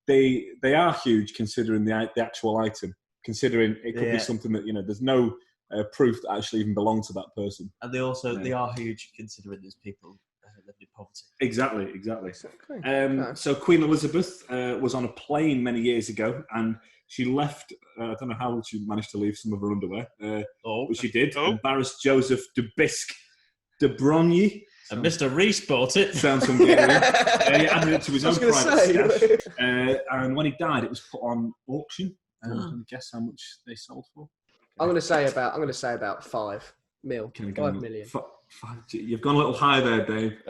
[SPEAKER 4] they are huge considering the actual item. Considering it could be something that there's no proof that actually even belongs to that person.
[SPEAKER 1] And they are huge considering there's people lived in poverty.
[SPEAKER 4] Exactly. So Queen Elizabeth was on a plane many years ago, and she left. I don't know how she managed to leave some of her underwear, but she did. Embarrassed Joseph de Bisque de Broglie.
[SPEAKER 1] And Mr. Reese bought it.
[SPEAKER 4] Sounds Hungarian. He added it to his own private stash. And when he died, it was put on auction. Can you guess how much they sold for?
[SPEAKER 2] I'm going to say about 5 mil. 5 million.
[SPEAKER 4] You've gone a little high there, Dave.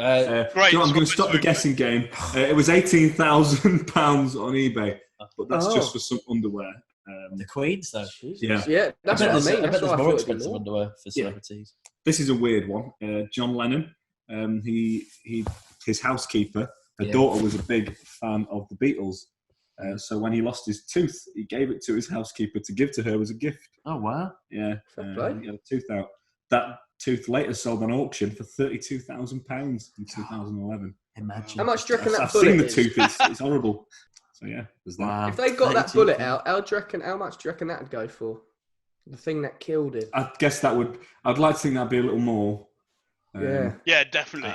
[SPEAKER 3] Great.
[SPEAKER 4] I'm going to stop the guessing game. It was £18,000 on eBay, but that's just for some underwear.
[SPEAKER 1] The Queen's, though.
[SPEAKER 2] Yeah, that's what I mean.
[SPEAKER 1] I bet there's more expensive underwear for celebrities.
[SPEAKER 4] This is a weird one. John Lennon. His housekeeper, her daughter was a big fan of the Beatles. So when he lost his tooth, he gave it to his housekeeper to give to her as a gift.
[SPEAKER 1] Oh, wow.
[SPEAKER 4] Yeah. He had a tooth out. That tooth later sold on auction for £32,000 in 2011.
[SPEAKER 1] Imagine.
[SPEAKER 2] How much do you reckon that
[SPEAKER 4] I've
[SPEAKER 2] bullet
[SPEAKER 4] seen the
[SPEAKER 2] is?
[SPEAKER 4] tooth. It's horrible. So yeah, there's that.
[SPEAKER 1] Wow.
[SPEAKER 2] If they got that bullet out, how much do you reckon that'd go for? The thing that killed him.
[SPEAKER 4] I guess that would. I'd like to think that'd be a little more.
[SPEAKER 3] Yeah, definitely.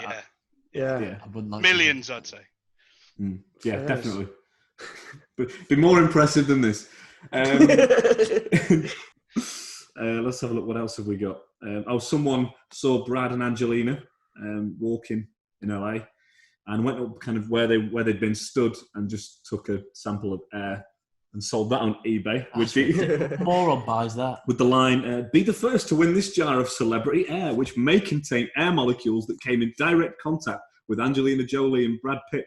[SPEAKER 2] Yeah.
[SPEAKER 1] I wouldn't like
[SPEAKER 3] Millions, I'd say.
[SPEAKER 4] Yeah, definitely. But be more impressive than this. Let's have a look. What else have we got? Someone saw Brad and Angelina walking in LA, and went up kind of where they'd been stood and just took a sample of air and sold that on eBay.
[SPEAKER 1] Moron buys that.
[SPEAKER 4] With the line, be the first to win this jar of celebrity air, which may contain air molecules that came in direct contact with Angelina Jolie and Brad Pitt.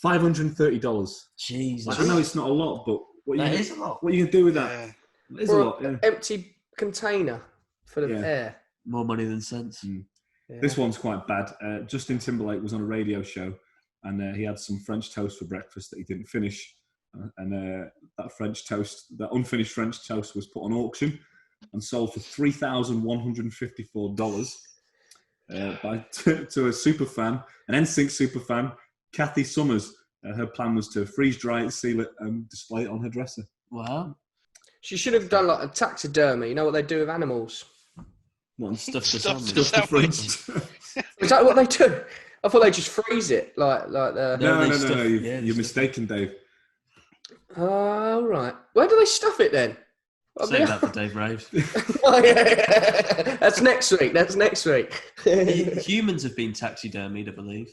[SPEAKER 4] $530.
[SPEAKER 1] Jesus.
[SPEAKER 4] I know it's not a lot, but
[SPEAKER 1] That is a lot.
[SPEAKER 4] What are you going to do with that? It is a lot, yeah.
[SPEAKER 2] Empty container full of air.
[SPEAKER 1] More money than sense.
[SPEAKER 2] Yeah.
[SPEAKER 4] This one's quite bad. Justin Timberlake was on a radio show, and he had some French toast for breakfast that he didn't finish. And that unfinished French toast was put on auction and sold for $3,154 to a super fan, an NSYNC super fan, Kathy Summers. Her plan was to freeze dry it, seal it, and display it on her dresser.
[SPEAKER 1] Wow.
[SPEAKER 2] She should have done like a taxidermy. You know what they do with animals?
[SPEAKER 1] What, stuff the
[SPEAKER 2] sandwich? Is that what they do? I thought they just freeze it like the.
[SPEAKER 4] No. You're mistaken, Dave.
[SPEAKER 2] Oh, right. Where do they stuff it then?
[SPEAKER 1] Save that for Dave Raves.
[SPEAKER 2] Oh, yeah. That's next week.
[SPEAKER 1] Humans have been taxidermied, I believe.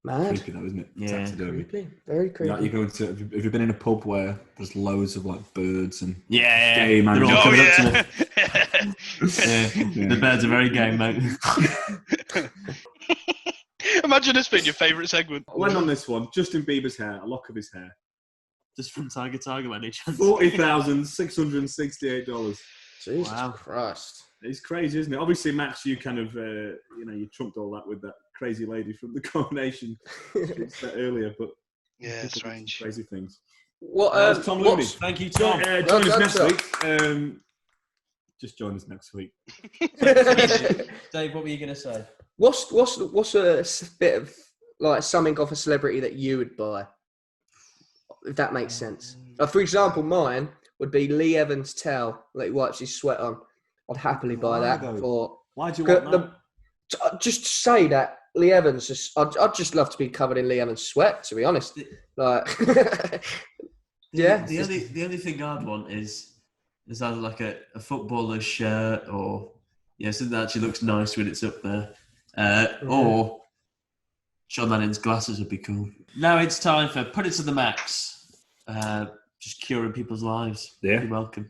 [SPEAKER 2] Mad.
[SPEAKER 4] Creepy though, isn't it?
[SPEAKER 1] Yeah.
[SPEAKER 4] Taxidermy.
[SPEAKER 2] Creepy. Very creepy.
[SPEAKER 4] Like you go into. Have you been in a pub where there's loads of like birds and
[SPEAKER 1] game
[SPEAKER 4] animals?
[SPEAKER 1] They're all coming up to me. The birds are very game, mate.
[SPEAKER 3] Imagine this being your favourite segment.
[SPEAKER 4] I went on this one. Justin Bieber's hair, a lock of his hair.
[SPEAKER 1] Just from Tiger by any chance?
[SPEAKER 4] $40,668.
[SPEAKER 2] Jesus Christ.
[SPEAKER 4] It's crazy, isn't it? Obviously, Max, you kind of, you trumped all that with that crazy lady from the Coronation earlier, but
[SPEAKER 3] yeah, strange,
[SPEAKER 4] crazy things.
[SPEAKER 2] What?
[SPEAKER 4] Tom Looney.
[SPEAKER 1] Thank you, Tom.
[SPEAKER 4] Join us next week. Just join us next week.
[SPEAKER 1] Dave, what were you going to say?
[SPEAKER 2] What's a bit of like something off a celebrity that you would buy? If that makes sense. For example, mine would be Lee Evans' towel that he wipes his sweat on. I'd happily buy that.
[SPEAKER 4] Why do you want that?
[SPEAKER 2] Just to say that Lee Evans, I'd just love to be covered in Lee Evans' sweat, to be honest. Like, yeah.
[SPEAKER 1] The only thing I'd want is either like a footballer's shirt or something that actually looks nice when it's up there, or Sean Lennon's glasses would be cool. Now it's time for Put It to the Max. Just curing people's lives.
[SPEAKER 4] Yeah.
[SPEAKER 1] You're welcome.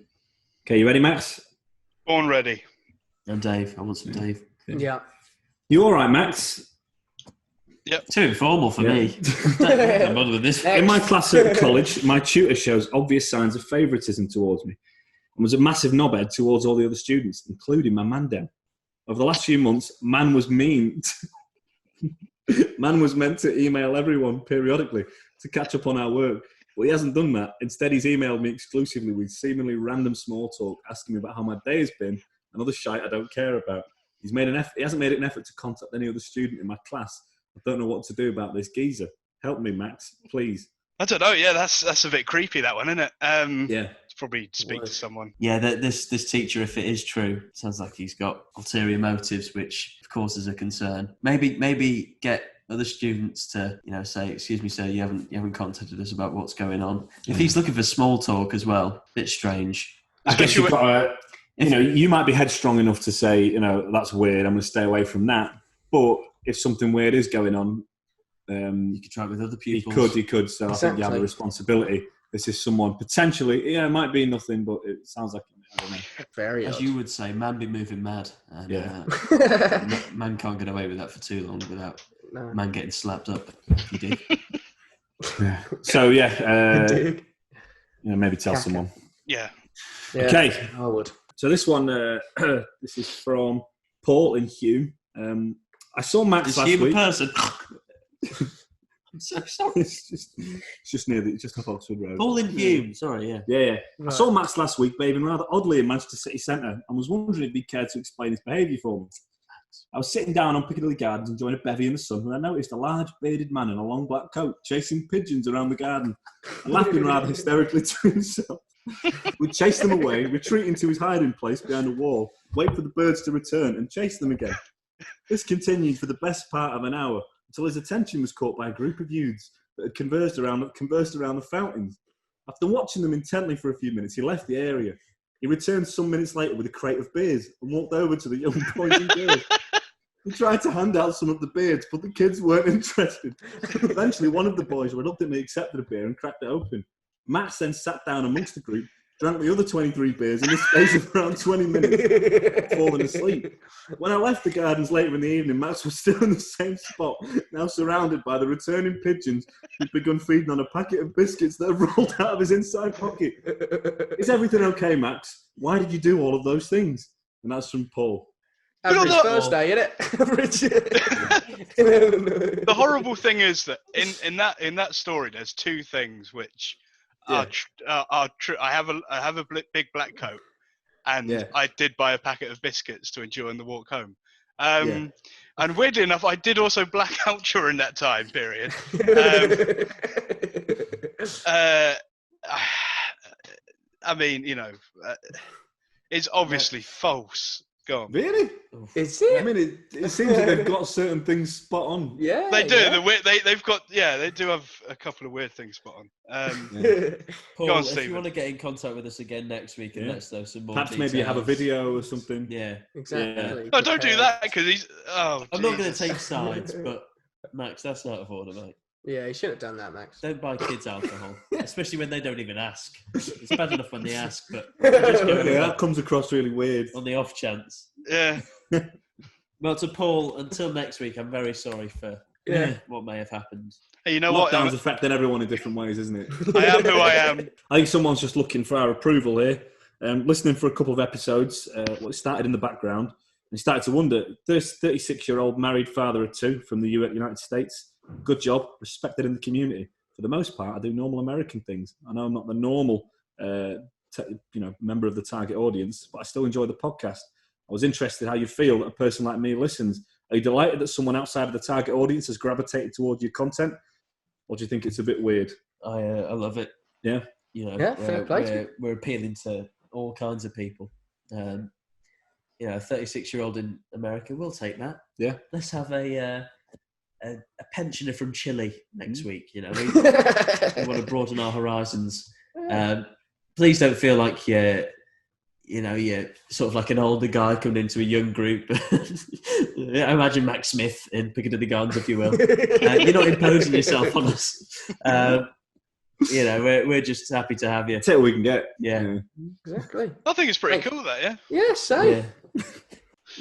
[SPEAKER 4] Okay, you ready, Max?
[SPEAKER 3] Born ready.
[SPEAKER 1] And Dave. I want some Dave.
[SPEAKER 2] Yeah.
[SPEAKER 4] You all right, Max?
[SPEAKER 3] Yep.
[SPEAKER 1] Too informal for me. I'm bothered with this.
[SPEAKER 4] In my class at college, my tutor shows obvious signs of favouritism towards me and was a massive knobhead towards all the other students, including my mandem. Over the last few months, Man was meant to email everyone periodically to catch up on our work. But he hasn't done that. Instead, he's emailed me exclusively with seemingly random small talk, asking me about how my day has been and other shite I don't care about. He hasn't made an effort to contact any other student in my class. I don't know what to do about this geezer. Help me, Max, please.
[SPEAKER 3] I don't know. Yeah, that's a bit creepy, that one, isn't it?
[SPEAKER 4] Yeah.
[SPEAKER 3] probably speak to someone.
[SPEAKER 1] Yeah, this teacher, if it is true, sounds like he's got ulterior motives, which of course is a concern. Maybe get other students to, say, excuse me, sir, you haven't contacted us about what's going on. If he's looking for small talk as well, bit strange.
[SPEAKER 4] I guess you've got to, you might be headstrong enough to say, that's weird, I'm going to stay away from that. But if something weird is going on,
[SPEAKER 1] you could try it with other pupils.
[SPEAKER 4] He could. So exactly. I think you have a responsibility. This is someone potentially, it might be nothing, but it sounds like, I don't know.
[SPEAKER 2] Very
[SPEAKER 1] As
[SPEAKER 2] odd.
[SPEAKER 1] you would say, man be moving mad. And, man can't get away with that for too long without man getting slapped up. If you did.
[SPEAKER 4] Yeah. So, maybe tell someone.
[SPEAKER 3] Yeah.
[SPEAKER 4] Okay.
[SPEAKER 2] I would.
[SPEAKER 4] So this one, this is from Paul in Hume. I saw Max last week.
[SPEAKER 1] Hume a person? I'm so sorry.
[SPEAKER 4] It's just near just off Oxford Road.
[SPEAKER 1] Paul in Hume. Sorry, yeah.
[SPEAKER 4] Yeah. Right. I saw Max last week behaving rather oddly in Manchester City Centre and was wondering if he'd care to explain his behaviour for me. I was sitting down on Piccadilly Gardens enjoying a bevy in the sun when I noticed a large bearded man in a long black coat chasing pigeons around the garden and laughing rather hysterically to himself. We'd chase them away, retreat into his hiding place behind a wall, wait for the birds to return and chase them again. This continued for the best part of an hour until his attention was caught by a group of youths that had conversed around the fountains. After watching them intently for a few minutes, he left the area. He returned some minutes later with a crate of beers and walked over to the young boys and girls. He tried to hand out some of the beers, but the kids weren't interested. Eventually, one of the boys reluctantly accepted a beer and cracked it open. Max then sat down amongst the group, drank the other 23 beers in the space of around 20 minutes, falling asleep. When I left the gardens later in the evening, Max was still in the same spot, now surrounded by the returning pigeons who'd begun feeding on a packet of biscuits that had rolled out of his inside pocket. Is everything okay, Max? Why did you do all of those things? And that's from Paul.
[SPEAKER 2] Average Thursday, innit?
[SPEAKER 3] The horrible thing is that in that story, there's two things which are true. I have a big black coat, and I did buy a packet of biscuits to enjoy on the walk home. And weirdly enough, I did also black out during that time period. I mean, it's obviously false. Go on.
[SPEAKER 4] Really?
[SPEAKER 2] Is it?
[SPEAKER 4] I mean, it seems that they've got certain things spot on.
[SPEAKER 2] Yeah,
[SPEAKER 3] they do. Yeah. They've got. Yeah, they do have a couple of weird things spot on.
[SPEAKER 1] Paul,
[SPEAKER 3] go on,
[SPEAKER 1] if
[SPEAKER 3] Stephen.
[SPEAKER 1] you want to get in contact with us again next week and let us know some more
[SPEAKER 4] perhaps
[SPEAKER 1] details.
[SPEAKER 4] maybe have a video or something.
[SPEAKER 1] Yeah,
[SPEAKER 2] exactly.
[SPEAKER 1] Yeah.
[SPEAKER 3] No, don't do that because he's. Oh,
[SPEAKER 1] I'm not going to take sides, but Max, that's out of order, mate.
[SPEAKER 2] Yeah, you should have done that, Max.
[SPEAKER 1] Don't buy kids alcohol, especially when they don't even ask. It's bad enough when they ask, but just go
[SPEAKER 4] that comes across really weird.
[SPEAKER 1] On the off chance.
[SPEAKER 3] Yeah.
[SPEAKER 1] Well, to Paul, until next week, I'm very sorry for what may have happened.
[SPEAKER 3] Hey, you know
[SPEAKER 4] Lockdown's affecting everyone in different ways, isn't it?
[SPEAKER 3] I am who I am.
[SPEAKER 4] I think someone's just looking for our approval here. Listening for a couple of episodes, it started in the background. And started to wonder, this 36-year-old married father of two from the United States. Good job, respected in the community. For the most part, I do normal American things. I know I'm not the normal, member of the target audience, but I still enjoy the podcast. I was interested how you feel that a person like me listens. Are you delighted that someone outside of the target audience has gravitated towards your content, or do you think it's a bit weird?
[SPEAKER 1] I love it.
[SPEAKER 4] Yeah,
[SPEAKER 2] fair play.
[SPEAKER 1] We're appealing to all kinds of people. A 36-year-old in America, we'll take that.
[SPEAKER 4] Yeah,
[SPEAKER 1] let's have a pensioner from Chile next week. We want to broaden our horizons. Please don't feel like you're sort of like an older guy coming into a young group. Imagine Max Smith in Piccadilly Gardens, if you will. You're not imposing yourself on us. We're just happy to have you.
[SPEAKER 4] Take what we can get.
[SPEAKER 1] Yeah.
[SPEAKER 2] Exactly.
[SPEAKER 3] I think it's pretty cool, that, yeah?
[SPEAKER 2] Yeah, same.
[SPEAKER 1] Yeah.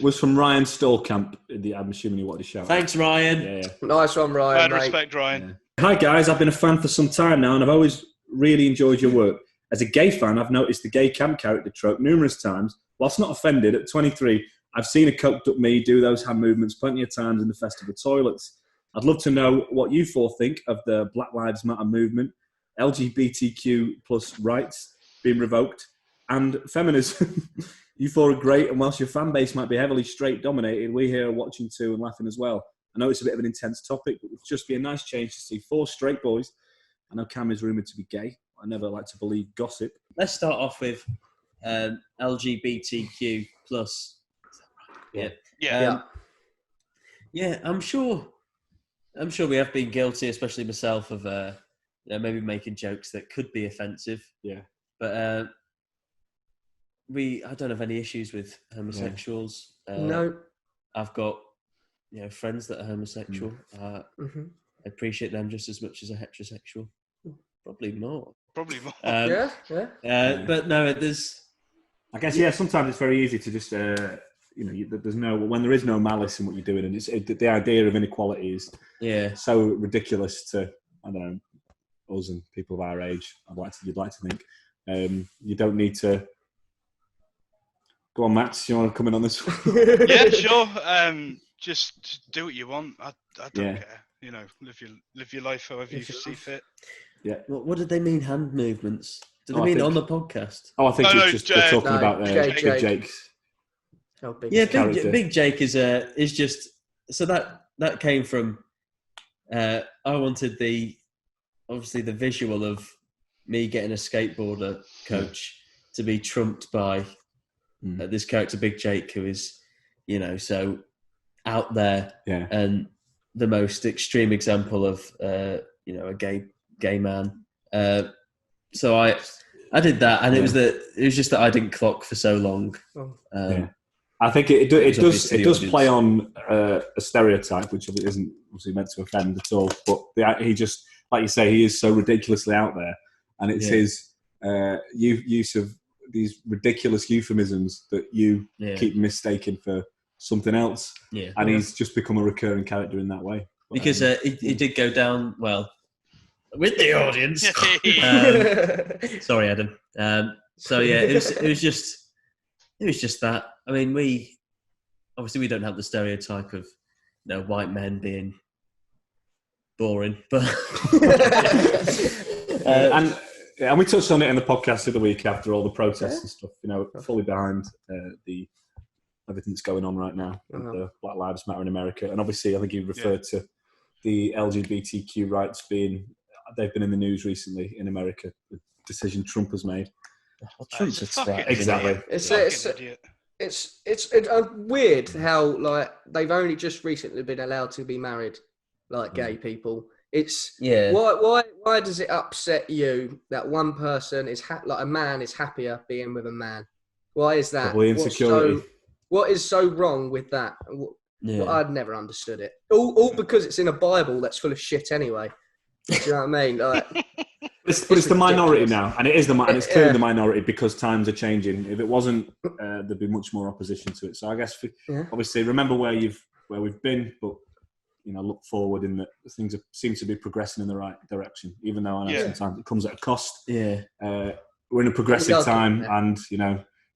[SPEAKER 4] Was from Ryan Stolkamp. I'm assuming you wanted to shout.
[SPEAKER 1] Thanks, Ryan.
[SPEAKER 4] Yeah.
[SPEAKER 2] Nice one, Ryan.
[SPEAKER 3] Mad respect, Ryan.
[SPEAKER 4] Yeah. Hi, guys. I've been a fan for some time now, and I've always really enjoyed your work. As a gay fan, I've noticed the gay camp character trope numerous times. Whilst not offended, at 23, I've seen a coked-up me do those hand movements plenty of times in the festival toilets. I'd love to know what you four think of the Black Lives Matter movement, LGBTQ plus rights being revoked, and feminism. You four are great, and whilst your fan base might be heavily straight-dominated, we here are watching too and laughing as well. I know it's a bit of an intense topic, but it would just be a nice change to see four straight boys. I know Cam is rumoured to be gay, I never like to believe gossip.
[SPEAKER 1] Let's start off with LGBTQ plus.
[SPEAKER 4] Yeah.
[SPEAKER 1] Yeah, I'm sure we have been guilty, especially myself, of maybe making jokes that could be offensive.
[SPEAKER 4] Yeah.
[SPEAKER 1] But I don't have any issues with homosexuals.
[SPEAKER 2] No.
[SPEAKER 1] I've got friends that are homosexual. I appreciate them just as much as a heterosexual. Probably more.
[SPEAKER 2] Yeah.
[SPEAKER 1] But no, there's.
[SPEAKER 4] I guess sometimes it's very easy to just there's when there is no malice in what you're doing, and the idea of inequality is so ridiculous to us and people of our age. You'd like to think you don't need to. Go on, Matt. You want to come in on this one?
[SPEAKER 3] Yeah, sure. Just do what you want. I don't care. Live your life however you see fit.
[SPEAKER 4] Yeah.
[SPEAKER 1] What did they mean? Hand movements? Did they mean on the podcast?
[SPEAKER 4] Oh, I think they're talking about Big Jake's.
[SPEAKER 2] Oh,
[SPEAKER 1] Big Jake is just so that came from. I wanted the visual of me getting a skateboarder coach to be trumped by this character Big Jake, who is so out there and the most extreme example of a gay man. So I did that, and it was just that I didn't clock for so long.
[SPEAKER 4] I think it does play on a stereotype, which isn't obviously meant to offend at all. But he just, like you say, he is so ridiculously out there, and it's his use of these ridiculous euphemisms that you keep mistaking for something else. Yeah, and he's just become a recurring character in that way.
[SPEAKER 1] Because he did go down well with the audience. Sorry, Adam. So yeah, it was just that. I mean, we don't have the stereotype of white men being boring, but
[SPEAKER 4] and we touched on it in the podcast the other week after all the protests and stuff. Fully behind everything that's going on right now with the Black Lives Matter in America, and obviously I think you referred to the LGBTQ rights they've been in the news recently in America. The decision Trump has made.
[SPEAKER 1] Trump's
[SPEAKER 4] exactly.
[SPEAKER 2] It's weird how they've only just recently been allowed to be married, gay people. It's why does it upset you that one person is a man is happier being with a man? Why is that?
[SPEAKER 4] Probably insecurity.
[SPEAKER 2] What is so wrong with that? Well, I'd never understood it. All because it's in a Bible that's full of shit anyway. Do you know what I mean?
[SPEAKER 4] It's the minority now, and it's clearly the minority because times are changing. If it wasn't, there'd be much more opposition to it. So I guess obviously remember where we've been, but look forward in that things seem to be progressing in the right direction. Even though I know sometimes it comes at a cost.
[SPEAKER 1] Yeah,
[SPEAKER 4] we're in a progressive time, and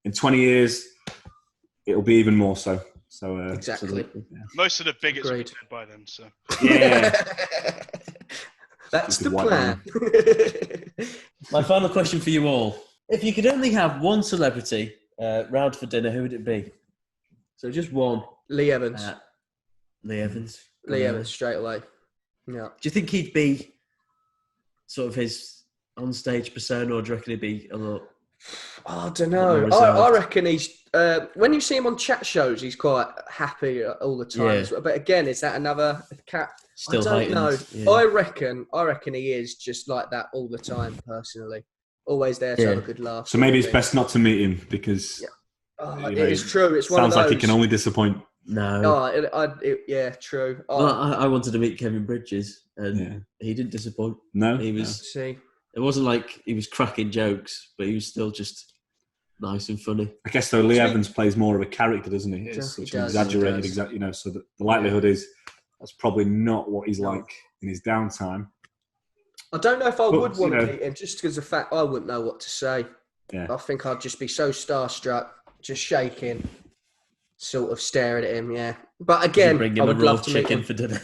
[SPEAKER 4] in 20 years it'll be even more so. So
[SPEAKER 2] exactly.
[SPEAKER 3] Most of the bigots will be dead by then. So
[SPEAKER 2] that's the plan.
[SPEAKER 1] My final question for you all: if you could only have one celebrity round for dinner, who would it be? So just one.
[SPEAKER 2] Lee Evans.
[SPEAKER 1] Lee Evans.
[SPEAKER 2] Lee Evans straight away. Yeah.
[SPEAKER 1] Do you think he'd be sort of his on-stage persona, or do you reckon he'd be a lot?
[SPEAKER 2] I don't know. I reckon he's when you see him on chat shows, he's quite happy all the time. Yeah. But again, is that another cat?
[SPEAKER 1] Still
[SPEAKER 2] I don't know.
[SPEAKER 1] Yeah.
[SPEAKER 2] I reckon he is just like that all the time. Personally, always there to have a good laugh.
[SPEAKER 4] So maybe it's best not to meet him because
[SPEAKER 2] it is true. It's one of those.
[SPEAKER 4] Sounds like he can only disappoint.
[SPEAKER 1] No.
[SPEAKER 2] True.
[SPEAKER 1] I wanted to meet Kevin Bridges, and he didn't disappoint.
[SPEAKER 4] No,
[SPEAKER 1] he was. It wasn't like he was cracking jokes, but he was still just nice and funny.
[SPEAKER 4] I guess though, Lee Evans plays more of a character, doesn't he? It's such an exaggerated, so the likelihood is that's probably not what he's like in his downtime.
[SPEAKER 2] I don't know if I would want to meet him just because of the fact I wouldn't know what to say.
[SPEAKER 4] Yeah.
[SPEAKER 2] I think I'd just be so starstruck, just shaking, sort of staring at him. Yeah, but again,
[SPEAKER 1] bring him
[SPEAKER 2] I would
[SPEAKER 1] a raw
[SPEAKER 2] love to meet
[SPEAKER 1] chicken
[SPEAKER 2] him
[SPEAKER 1] for dinner.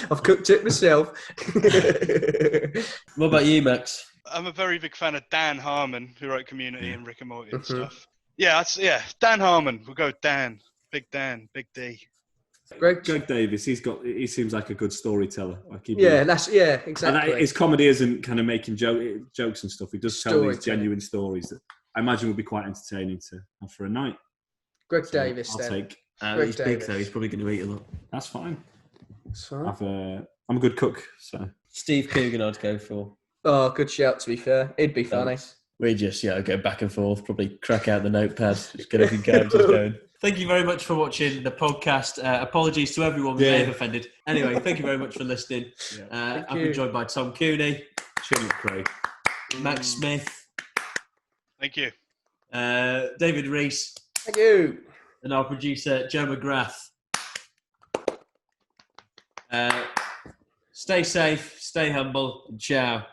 [SPEAKER 2] I've cooked it myself.
[SPEAKER 1] What about you, Max?
[SPEAKER 3] I'm a very big fan of Dan Harmon, who wrote Community and Rick and Morty and stuff. Yeah, Dan Harmon. We'll go with Dan. Big D.
[SPEAKER 2] Greg
[SPEAKER 4] Davis, he seems like a good storyteller.
[SPEAKER 2] Exactly.
[SPEAKER 4] His comedy isn't kind of making jokes and stuff. He does tell these genuine stories that I imagine would be quite entertaining to have for a night.
[SPEAKER 2] Greg Davis.
[SPEAKER 4] I'll take.
[SPEAKER 1] He's big though. He's probably going to eat a lot.
[SPEAKER 4] That's fine.
[SPEAKER 2] That's fine.
[SPEAKER 4] I'm a good cook, so
[SPEAKER 1] Steve Coogan, I'd go for.
[SPEAKER 2] Oh, good shout. To be fair, it'd be funny.
[SPEAKER 1] We just go back and forth. Probably crack out the notepad. Just get everything going. Just going. Thank you very much for watching the podcast. Apologies to everyone we may have offended. Anyway, thank you very much for listening. I've been joined by Tom Cooney,
[SPEAKER 4] Chin Craig,
[SPEAKER 1] Max Smith.
[SPEAKER 3] Thank you.
[SPEAKER 1] David Reese.
[SPEAKER 2] Thank you.
[SPEAKER 1] And our producer, Joe McGrath. Stay safe, stay humble, and ciao.